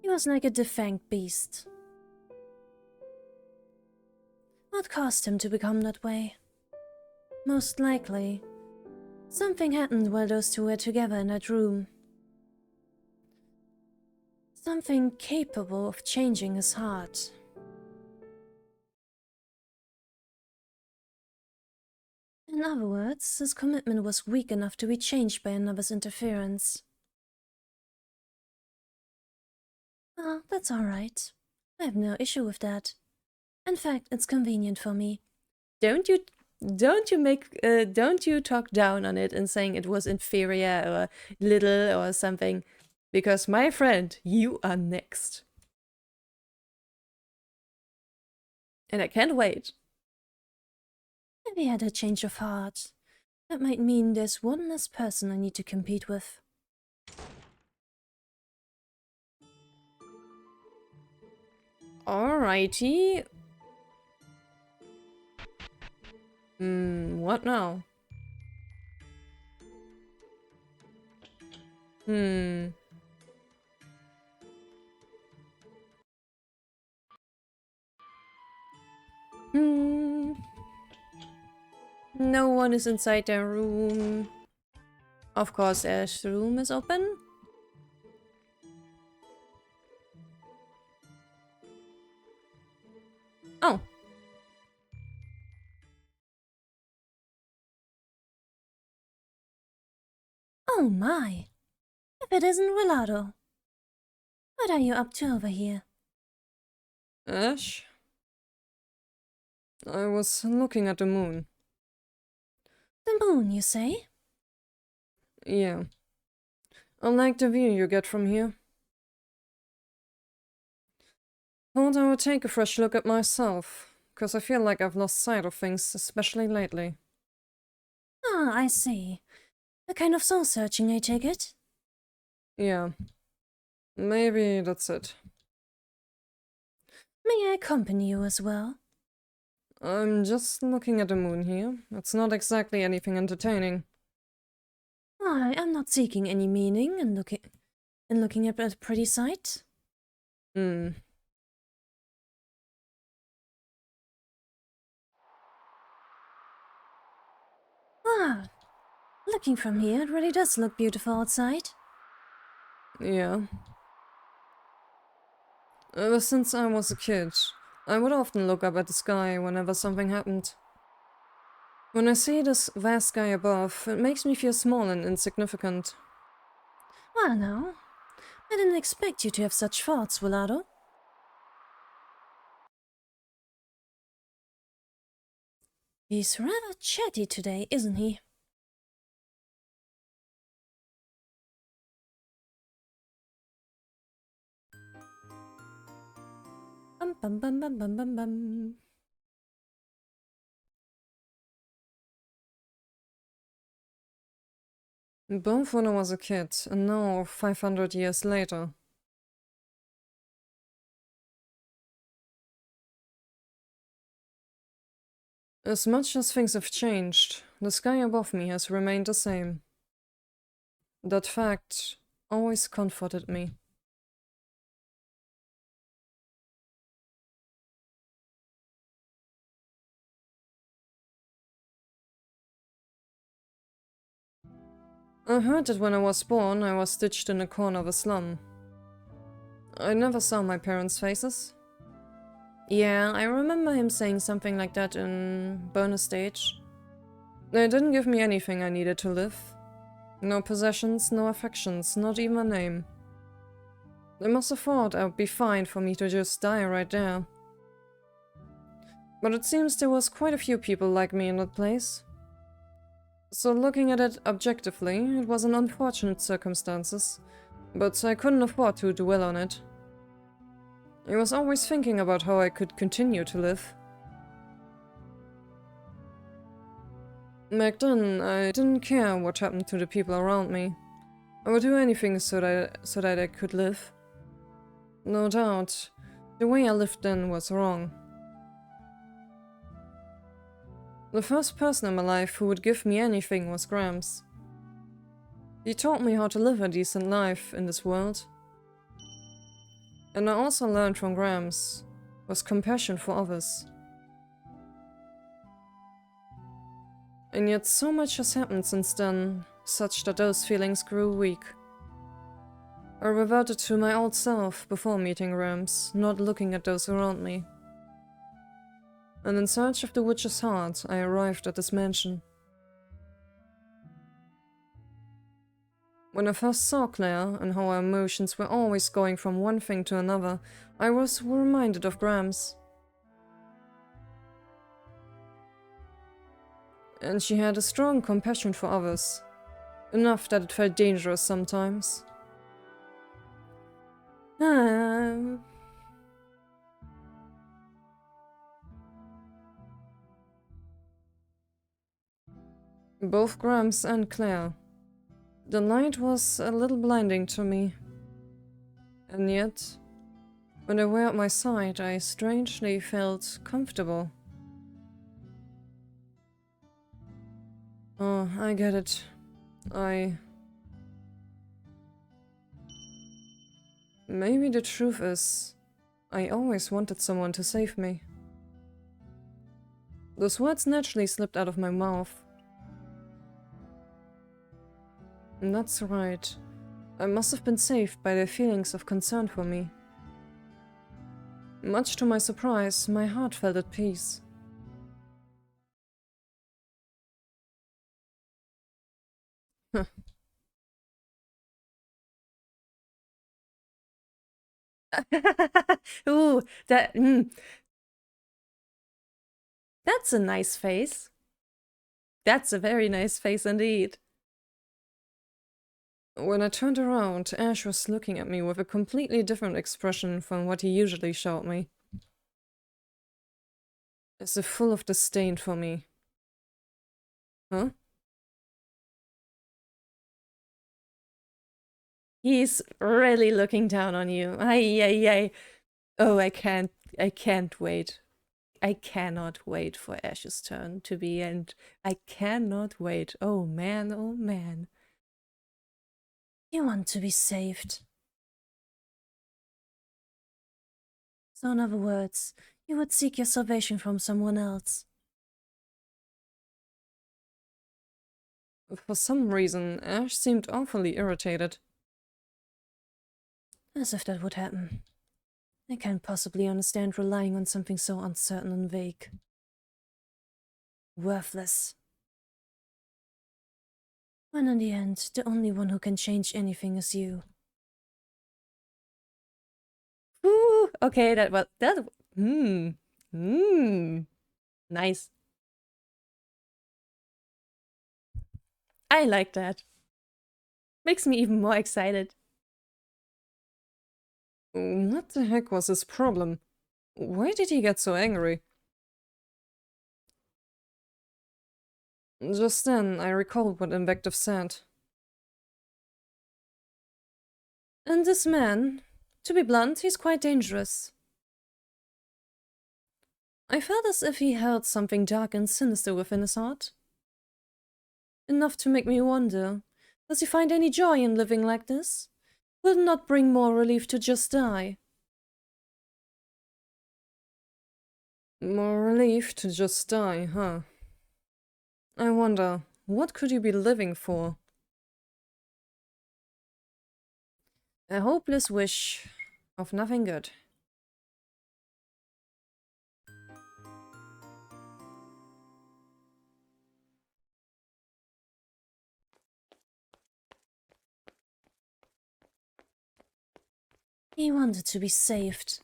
He was like a defanged beast. What caused him to become that way? Most likely, something happened while those two were together in that room. Something capable of changing his heart. In other words, his commitment was weak enough to be changed by another's interference. Well, that's alright. I have no issue with that. In fact, it's convenient for me. Don't you talk down on it and saying it was inferior or little or something. Because my friend, you are next. And I can't wait. Maybe I had a change of heart. That might mean there's one less person I need to compete with. Alrighty. What now? Hmm. No one is inside their room. Of course, Ash's room is open. Oh. Oh my! If it isn't Wilardo. What are you up to over here? Ash? I was looking at the moon. The moon, you say? Yeah. I like the view you get from here. Thought I would take a fresh look at myself, because I feel like I've lost sight of things, especially lately. Ah, I see. A kind of soul-searching, I take it? Yeah. Maybe that's it. May I accompany you as well? I'm just looking at the moon here. It's not exactly anything entertaining. Why, I'm not seeking any meaning in looking at a pretty sight. Hmm. Ah, looking from here, it really does look beautiful outside. Yeah. Ever since I was a kid, I would often look up at the sky whenever something happened. When I see this vast sky above, it makes me feel small and insignificant. Well, now, I didn't expect you to have such thoughts, Wilardo. He's rather chatty today, isn't he? Bum bum bum bum bum bum bum. Both when I was a kid, and now 500 years later. As much as things have changed, the sky above me has remained the same. That fact always comforted me. I heard that when I was born, I was stitched in a corner of a slum. I never saw my parents' faces. Yeah, I remember him saying something like that in bonus stage. They didn't give me anything I needed to live. No possessions, no affections, not even a name. They must have thought I would be fine for me to just die right there. But it seems there was quite a few people like me in that place. So looking at it objectively, it was an unfortunate circumstances, but I couldn't afford to dwell on it. I was always thinking about how I could continue to live. Back then, I didn't care what happened to the people around me. I would do anything so that I could live. No doubt, the way I lived then was wrong. The first person in my life who would give me anything was Grams. He taught me how to live a decent life in this world. And I also learned from Grams was compassion for others. And yet so much has happened since then, such that those feelings grew weak. I reverted to my old self before meeting Grams, not looking at those around me. And in search of the witch's heart, I arrived at this mansion. When I first saw Claire and how our emotions were always going from one thing to another, I was reminded of Grams. And she had a strong compassion for others, enough that it felt dangerous sometimes. Ah. Both Grams and Claire. The light was a little blinding to me. And yet, when they were at my side, I strangely felt comfortable. Oh, I get it. Maybe the truth is, I always wanted someone to save me. Those words naturally slipped out of my mouth. That's right. I must have been saved by their feelings of concern for me. Much to my surprise, my heart felt at peace. Huh. Ooh, that's a nice face. That's a very nice face indeed. When I turned around, Ash was looking at me with a completely different expression from what he usually showed me. As if full of disdain for me. Huh? He's really looking down on you. Ay, ay, ay. Oh, I can't wait. I cannot wait for Ash's turn to be end. I cannot wait. Oh man, oh man. You want to be saved. So in other words, you would seek your salvation from someone else. For some reason, Ash seemed awfully irritated. As if that would happen. I can't possibly understand relying on something so uncertain and vague. Worthless. When in the end, the only one who can change anything is you. Ooh, okay, nice. I like that. Makes me even more excited. What the heck was his problem? Why did he get so angry? Just then, I recalled what Invective said. And this man, to be blunt, he's quite dangerous. I felt as if he held something dark and sinister within his heart. Enough to make me wonder, does he find any joy in living like this? Will it not bring more relief to just die? More relief to just die, huh? I wonder, what could you be living for? A hopeless wish of nothing good. He wanted to be saved.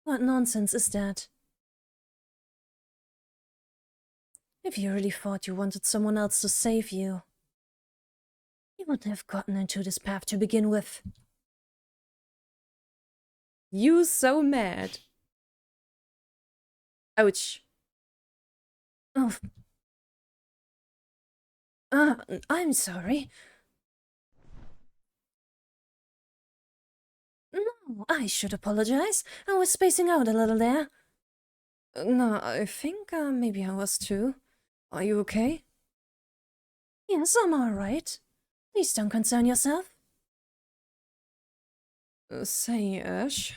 What nonsense is that? If you really thought you wanted someone else to save you, you wouldn't have gotten into this path to begin with. You so mad. Ouch. Oh. I'm sorry. No, I should apologize. I was spacing out a little there. No, I think maybe I was too. Are you okay? Yes, I'm alright. Please don't concern yourself. Say, Ash.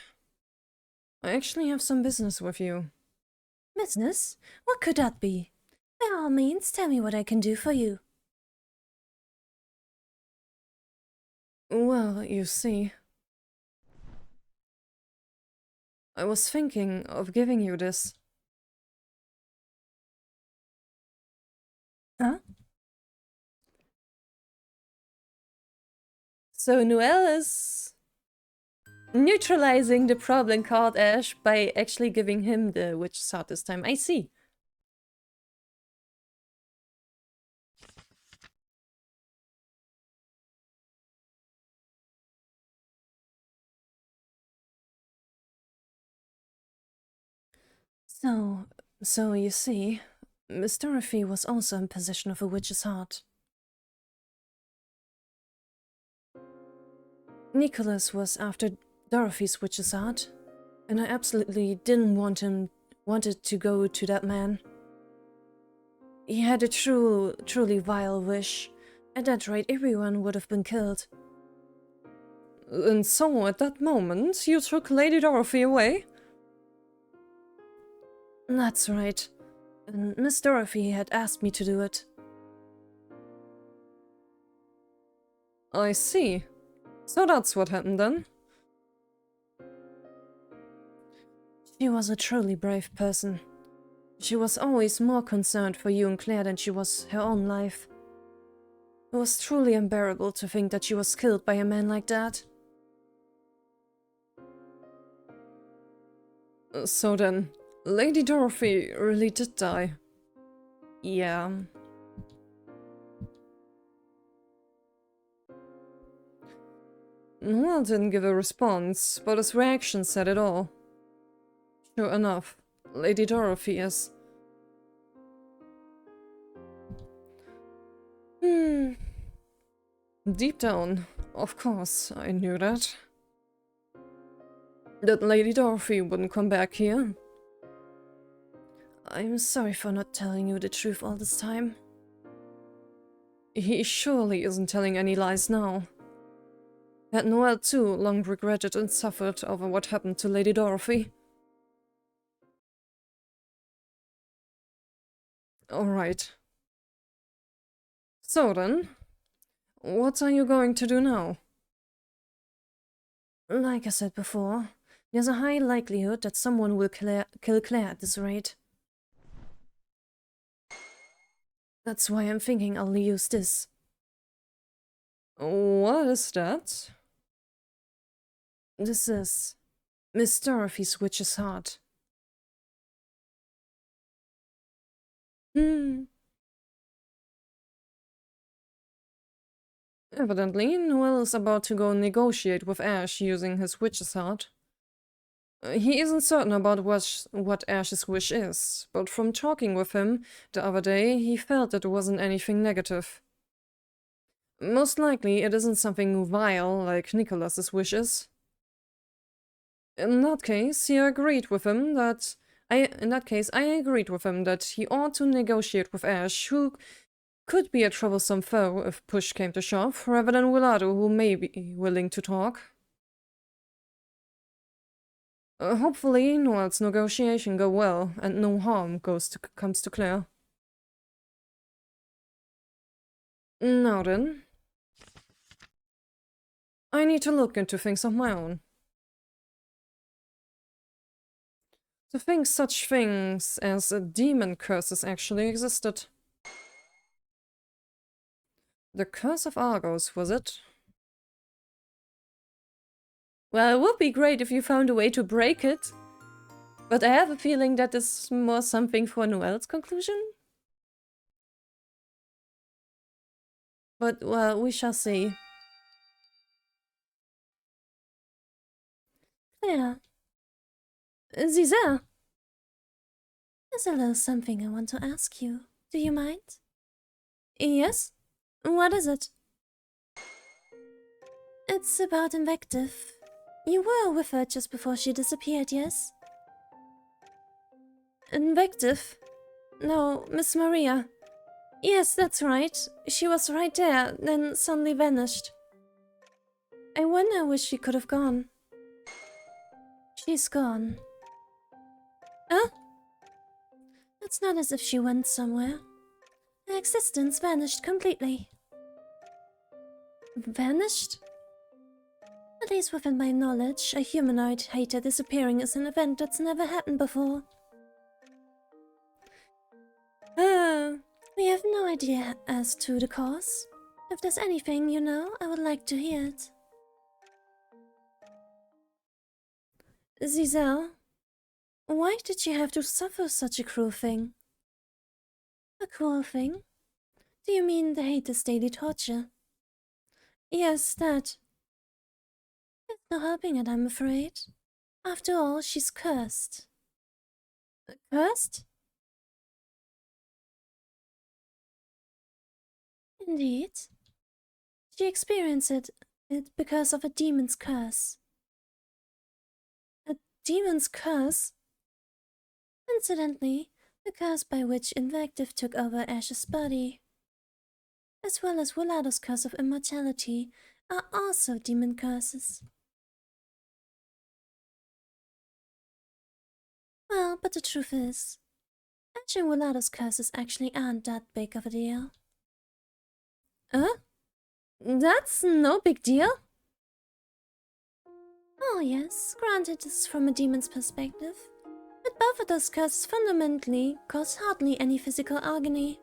I actually have some business with you. Business? What could that be? By all means, tell me what I can do for you. Well, you see, I was thinking of giving you this. Huh? So Noelle is neutralizing the problem called Ash by actually giving him the witch's heart this time. I see. So you see, Miss Dorothy was also in possession of a witch's heart. Nicholas was after Dorothy's witch's heart, and I absolutely didn't wanted to go to that man. He had a truly vile wish. At that rate, everyone would have been killed. And so, at that moment, you took Lady Dorothy away? That's right. And Miss Dorothy had asked me to do it. I see. So that's what happened then? She was a truly brave person. She was always more concerned for you and Claire than she was her own life. It was truly unbearable to think that she was killed by a man like that. So then, Lady Dorothy really did die. Yeah. Noel didn't give a response, but his reaction said it all. Sure enough, Lady Dorothy is... Deep down, of course, I knew that. That Lady Dorothy wouldn't come back here. I'm sorry for not telling you the truth all this time. He surely isn't telling any lies now. Had Noel too long regretted and suffered over what happened to Lady Dorothy? Alright. So then, what are you going to do now? Like I said before, there's a high likelihood that someone will kill Claire at this rate. That's why I'm thinking I'll use this. What is that? This is Miss Dorothy's witch's heart. Evidently, Noel is about to go negotiate with Ash using his witch's heart. He isn't certain about what Ash's wish is, but from talking with him the other day, he felt that it wasn't anything negative. Most likely, it isn't something vile like Nicholas's wishes. In that case, I agreed with him that he ought to negotiate with Ash, who could be a troublesome foe if push came to shove, rather than Wilardo, who may be willing to talk. Hopefully, Noel's negotiation go well, and no harm comes to Claire. Now then, I need to look into things of my own. To think such things as demon curses actually existed. The Curse of Argos, was it? Well, it would be great if you found a way to break it. But I have a feeling that is more something for Noel's conclusion. But, well, we shall see. Claire. Ziza! There's a little something I want to ask you. Do you mind? Yes? What is it? It's about Invective. You were with her just before she disappeared, yes? Invective? No, Miss Maria. Yes, that's right. She was right there, then suddenly vanished. I wonder where she could have gone. She's gone. Huh? It's not as if she went somewhere. Her existence vanished completely. Vanished? At least within my knowledge, a humanoid hater disappearing is an event that's never happened before. We have no idea as to the cause. If there's anything you know, I would like to hear it. Zizel, why did you have to suffer such a cruel thing? A cruel thing? Do you mean the hater's daily torture? Yes, that. There's no helping it, I'm afraid. After all, she's cursed. Cursed? Indeed. She experienced it because of a demon's curse. A demon's curse? Incidentally, the curse by which Invective took over Ash's body, as well as Wilardo's curse of immortality, are also demon curses. Well, but the truth is, Ash and Wilardo's curses actually aren't that big of a deal. That's no big deal. Oh yes, granted this is from a demon's perspective, but both of those curses fundamentally cause hardly any physical agony.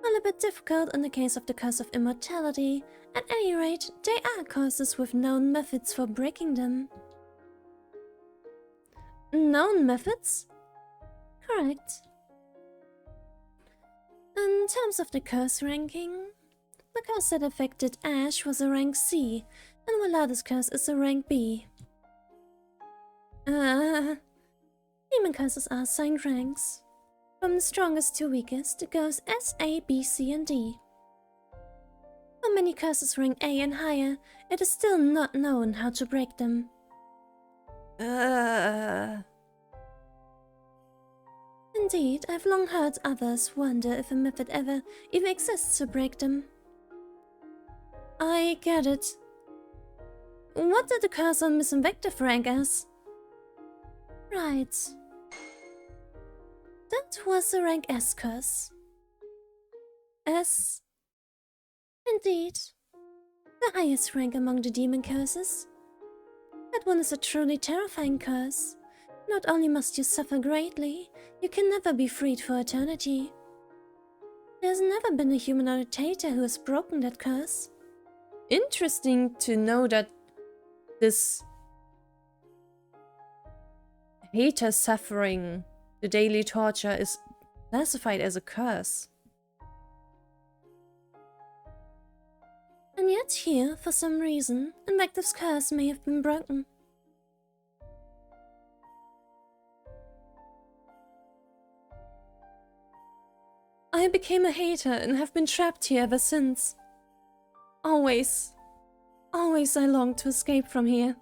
While a bit difficult in the case of the curse of immortality, at any rate, they are curses with known methods for breaking them. Known methods? Correct. In terms of the curse ranking, the curse that affected Ash was a rank C, and Wilardo's curse is a rank B. Demon curses are assigned ranks. From the strongest to weakest, it goes S, A, B, C, and D. For many curses rank A and higher, it is still not known how to break them. Indeed, I've long heard others wonder if a method ever even exists to break them. I get it. What did the curse on Miss Invective rank as? Right. That was a rank S curse. S? Indeed. The highest rank among the demon curses. That one is a truly terrifying curse. Not only must you suffer greatly, you can never be freed for eternity. There's never been a human meditator who has broken that curse. Interesting to know that this hater suffering the daily torture is classified as a curse. And yet here, for some reason, Invective's curse may have been broken. I became a hater and have been trapped here ever since. Always I longed to escape from here.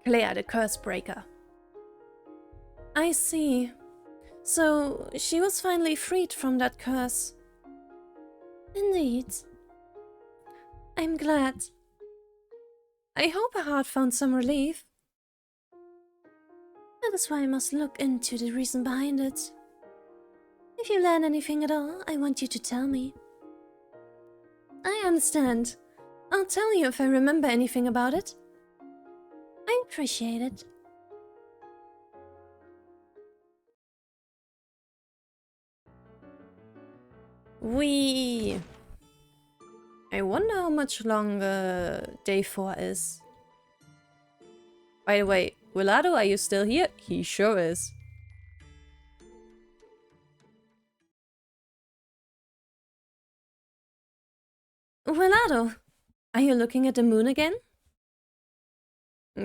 Claire, the curse breaker. I see. So, she was finally freed from that curse. Indeed. I'm glad. I hope her heart found some relief. That is why I must look into the reason behind it. If you learn anything at all, I want you to tell me. I understand. I'll tell you if I remember anything about it. I appreciate it. I wonder how much longer day 4 is. By the way, Wilardo, are you still here? He sure is. Wilardo, are you looking at the moon again?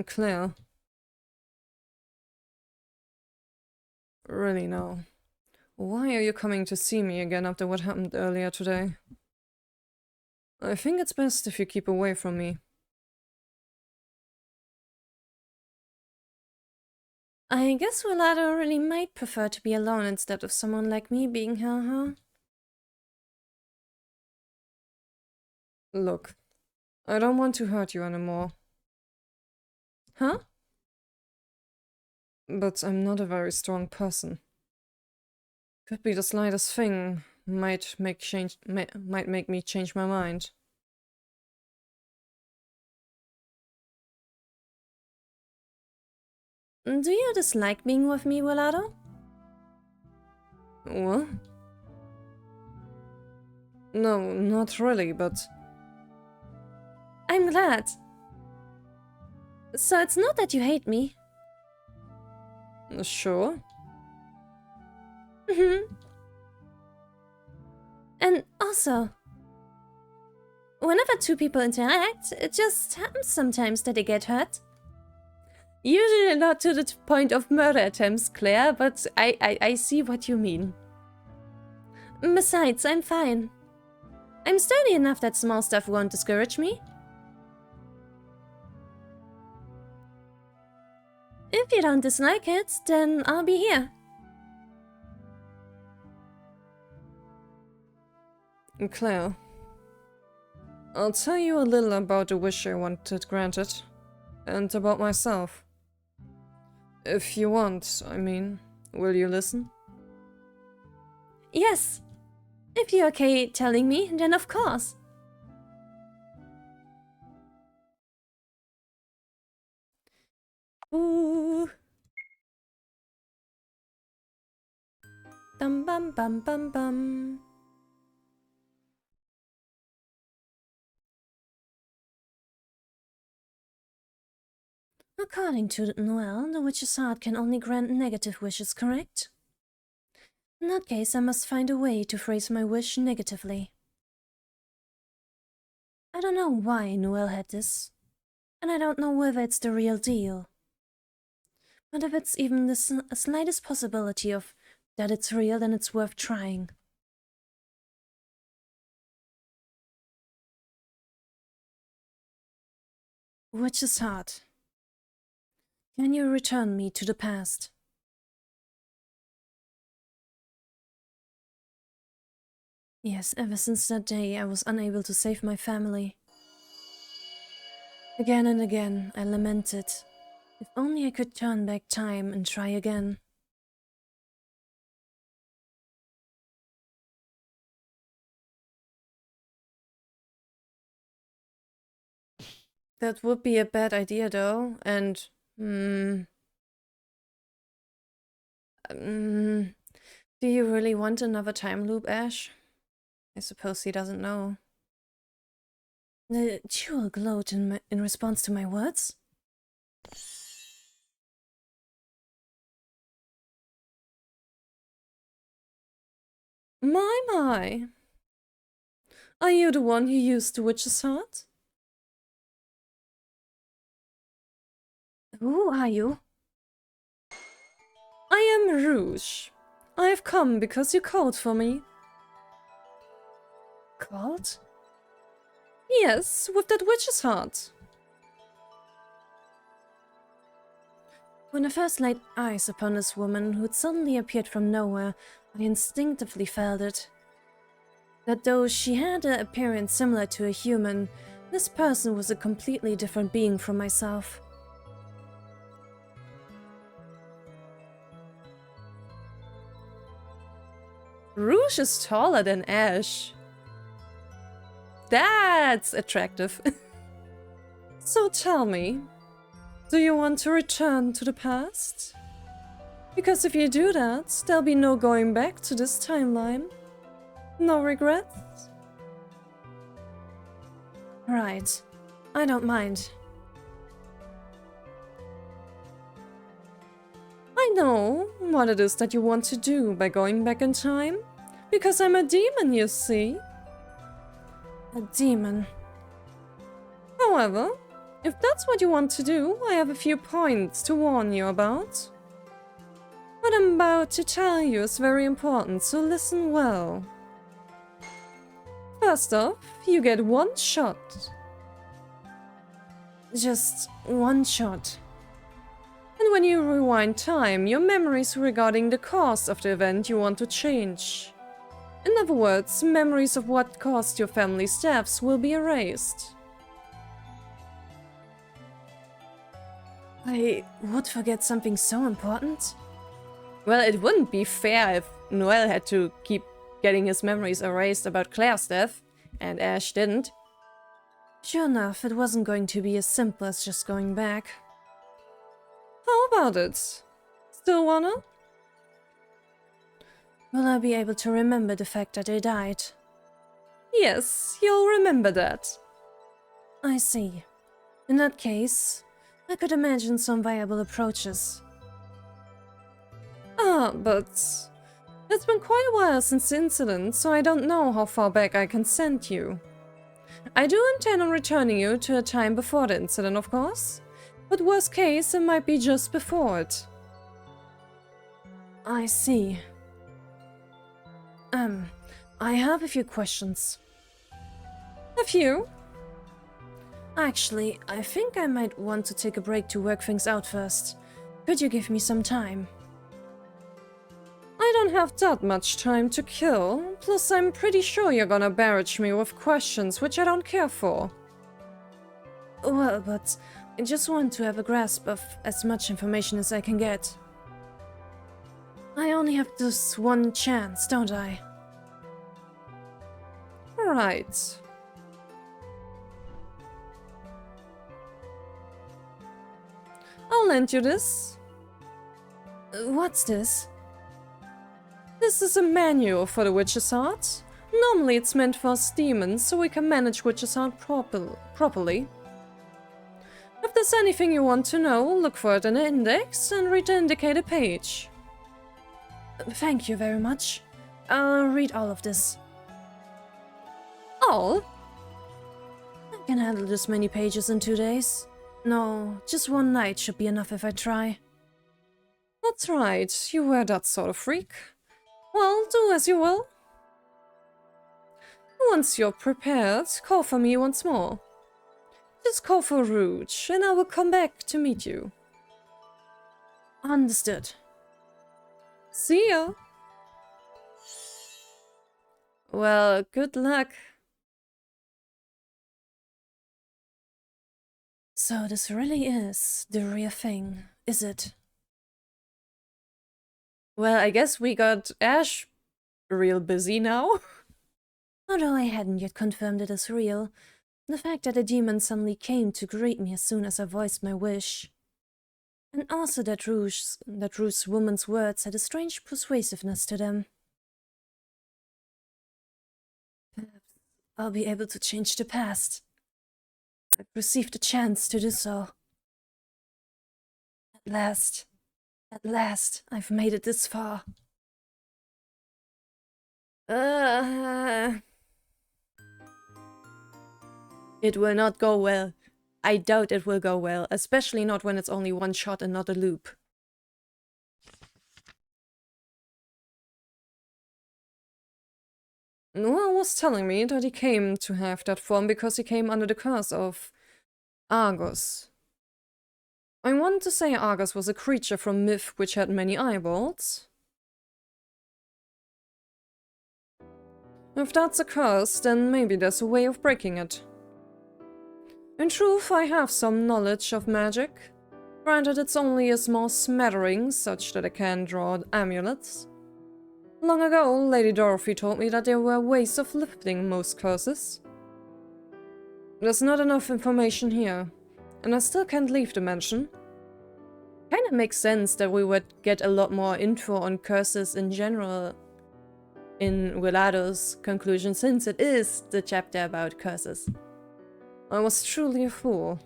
Claire. Really no. Why are you coming to see me again after what happened earlier today? I think it's best if you keep away from me. I guess Wilardo really might prefer to be alone instead of someone like me being here, huh? Look, I don't want to hurt you anymore. Huh? But I'm not a very strong person. Could be the slightest thing might make me change my mind. Do you dislike being with me, Wilardo? What? No, not really, but... I'm glad. So it's not that you hate me? Sure. And also, whenever two people interact, it just happens sometimes that they get hurt. Usually not to the point of murder attempts, Claire, but I see what you mean. Besides, I'm fine. I'm sturdy enough that small stuff won't discourage me. If you don't dislike it, then I'll be here. Claire. I'll tell you a little about the wish I wanted granted, and about myself. If you want, I mean. Will you listen? Yes! If you're okay telling me, then of course. Ooh. Dum bum bum bum bum. According to Noel, the witch's heart can only grant negative wishes, correct? In that case, I must find a way to phrase my wish negatively. I don't know why Noel had this, and I don't know whether it's the real deal. But if it's even the slightest possibility of that it's real, then it's worth trying. Witch's heart. Can you return me to the past? Yes, ever since that day I was unable to save my family. Again and again I lamented. If only I could turn back time and try again. That would be a bad idea though, and... do you really want another time loop, Ash? I suppose he doesn't know. The jewel glowed in response to my words. My. Are you the one who used the witch's heart? Who are you? I am Rouge. I have come because you called for me. Called? Yes, with that witch's heart. When I first laid eyes upon this woman who had suddenly appeared from nowhere, I instinctively felt it. That though she had an appearance similar to a human, this person was a completely different being from myself. Rouge is taller than Ash. That's attractive. So tell me, do you want to return to the past? Because if you do that, there'll be no going back to this timeline. No regrets? Right. I don't mind. I know what it is that you want to do by going back in time. Because I'm a demon, you see. A demon. However, if that's what you want to do, I have a few points to warn you about. What I'm about to tell you is very important, so listen well. First off, you get one shot. Just one shot. And when you rewind time, your memories regarding the cause of the event you want to change. In other words, memories of what caused your family's deaths will be erased. I would forget something so important? Well, it wouldn't be fair if Noel had to keep getting his memories erased about Claire's death, and Ash didn't. Sure enough, it wasn't going to be as simple as just going back. How about it? Still wanna? Will I be able to remember the fact that I died? Yes, you'll remember that. I see. In that case, I could imagine some viable approaches. But it's been quite a while since the incident, so I don't know how far back I can send you. I do intend on returning you to a time before the incident, of course, but worst case, it might be just before it. I see. I have a few questions. A few? Actually, I think I might want to take a break to work things out first. Could you give me some time? I don't don't have that much time to kill, plus I'm pretty sure you're gonna barrage me with questions which I don't care for. Well, but I just want to have a grasp of as much information as I can get. I only have this one chance, don't I? Right. I'll lend you this. What's this? This is a manual for the Witch's Heart. Normally it's meant for us demons, so we can manage Witch's Heart properly. If there's anything you want to know, look for it in the index and read the indicated page. Thank you very much. I'll read all of this. All? I can handle this many pages in 2 days. No, just one night should be enough if I try. That's right, you were that sort of freak. Well, do as you will. Once you're prepared, call for me once more. Just call for Rouge, and I will come back to meet you. Understood. See ya! Well, good luck. So this really is the real thing, is it? Well, I guess we got Ash real busy now. Although I hadn't yet confirmed it as real, the fact that a demon suddenly came to greet me as soon as I voiced my wish. And also that Rouge's woman's words had a strange persuasiveness to them. Perhaps I'll be able to change the past. I've received a chance to do so. At last, I've made it this far. It will not go well. I doubt it will go well, especially not when it's only one shot and not a loop. Noah was telling me that he came to have that form because he came under the curse of Argus. I want to say Argus was a creature from myth which had many eyeballs. If that's a curse, then maybe there's a way of breaking it. In truth, I have some knowledge of magic. Granted, it's only a small smattering, such that I can draw amulets. Long ago, Lady Dorothy told me that there were ways of lifting most curses. There's not enough information here, and I still can't leave the mansion. Kinda makes sense that we would get a lot more info on curses in general in Wilardo's conclusion, since it is the chapter about curses. I was truly a fool.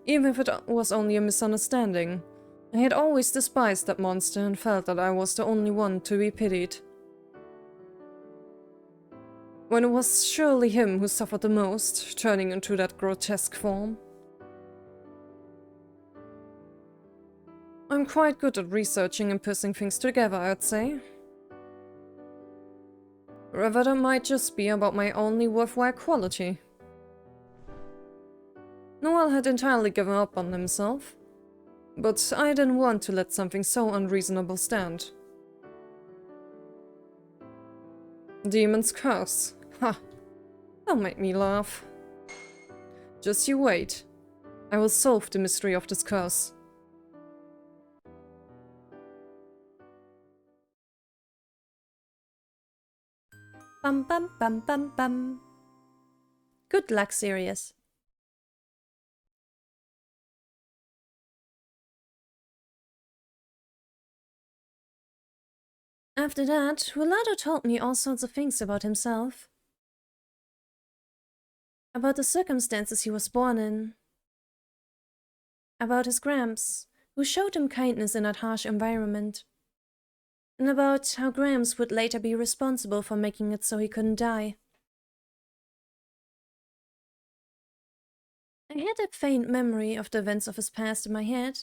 Even if it was only a misunderstanding, I had always despised that monster and felt that I was the only one to be pitied. When it was surely him who suffered the most, turning into that grotesque form. I'm quite good at researching and piecing things together, I'd say. Rather, that might just be about my only worthwhile quality. Noel had entirely given up on himself, but I didn't want to let something so unreasonable stand. Demon's curse. Ha! Don't make me laugh. Just you wait. I will solve the mystery of this curse. Bum bum bum bum bum. Good luck, Sirius. After that, Wilardo told me all sorts of things about himself. About the circumstances he was born in. About his Gramps, who showed him kindness in that harsh environment. And about how Gramps would later be responsible for making it so he couldn't die. I had a faint memory of the events of his past in my head,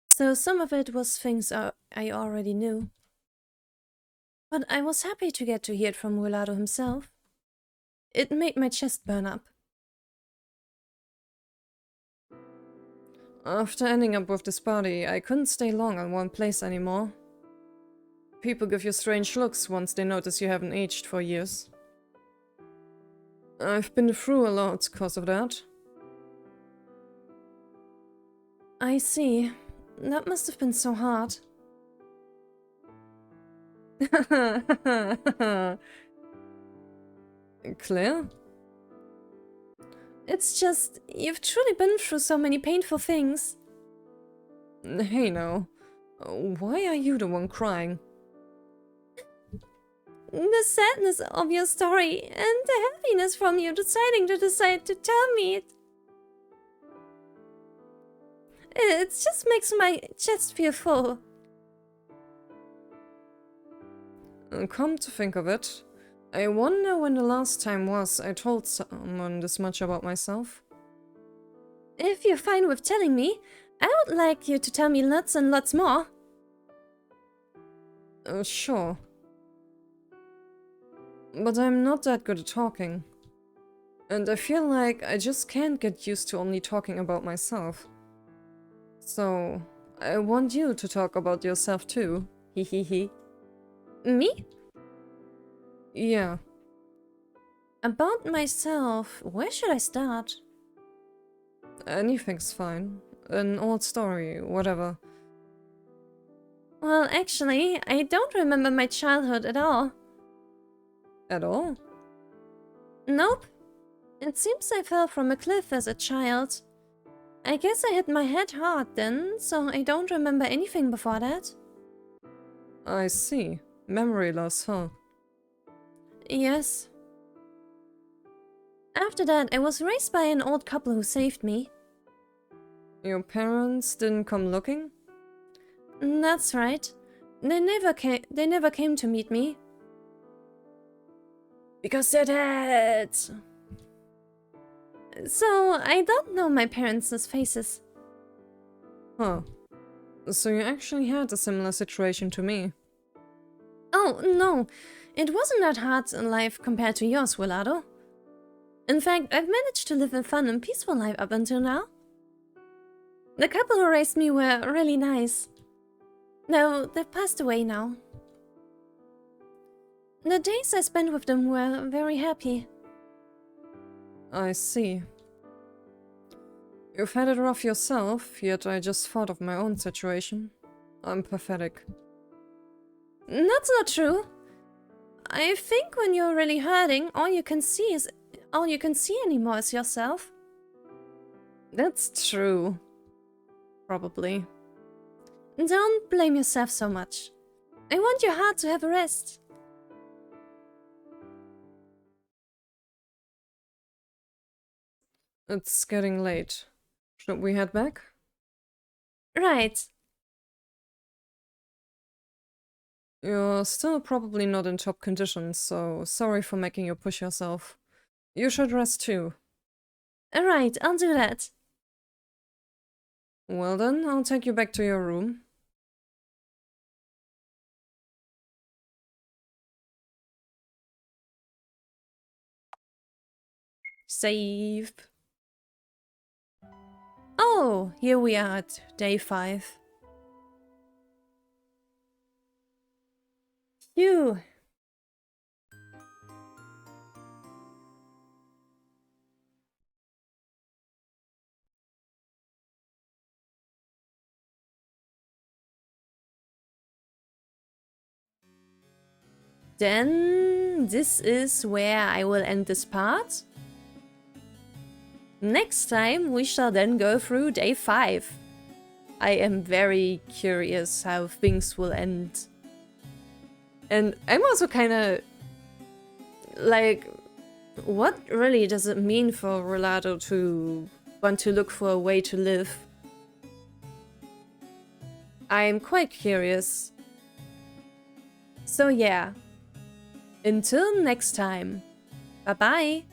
so some of it was things I already knew. But I was happy to get to hear it from Wilardo himself. It made my chest burn up. After ending up with this body, I couldn't stay long in one place anymore. People give you strange looks once they notice you haven't aged for years. I've been through a lot because of that. I see. That must have been so hard. Claire? It's just, you've truly been through so many painful things. Hey now, why are you the one crying? The sadness of your story and the happiness from you deciding to tell me it. It just makes my chest feel full. Come to think of it, I wonder when the last time was I told someone this much about myself. If you're fine with telling me, I would like you to tell me lots and lots more. Sure. But I'm not that good at talking. And I feel like I just can't get used to only talking about myself. So, I want you to talk about yourself too. Hehehe. Me? Yeah. About myself, where should I start? Anything's fine. An old story, whatever. Well, actually, I don't remember my childhood at all. At all? Nope. It seems I fell from a cliff as a child. I guess I hit my head hard then, so I don't remember anything before that. I see. Memory loss, huh? Yes. After that, I was raised by an old couple who saved me. Your parents didn't come looking? That's right. They never came to meet me. Because they're dead! So, I don't know my parents' faces. Huh. So you actually had a similar situation to me. Oh, no. It wasn't that hard in life compared to yours, Wilardo. In fact, I've managed to live a fun and peaceful life up until now. The couple who raised me were really nice. No, they've passed away now. The days I spent with them were very happy. I see. You've had it rough yourself, yet I just thought of my own situation. I'm pathetic. That's not true. I think when you're really hurting, all you can see anymore is yourself. That's true. Probably. Don't blame yourself so much. I want your heart to have a rest. It's getting late. Should we head back? Right. You're still probably not in top condition, so sorry for making you push yourself. You should rest too. Alright, I'll do that. Well then, I'll take you back to your room. Save. Oh, here we are at day 5. Phew. Then this is where I will end this part. Next time we shall then go through day 5. I am very curious how things will end. And I'm also kind of like, what really does it mean for Wilardo to want to look for a way to live? I'm quite curious. So yeah, until next time, bye bye!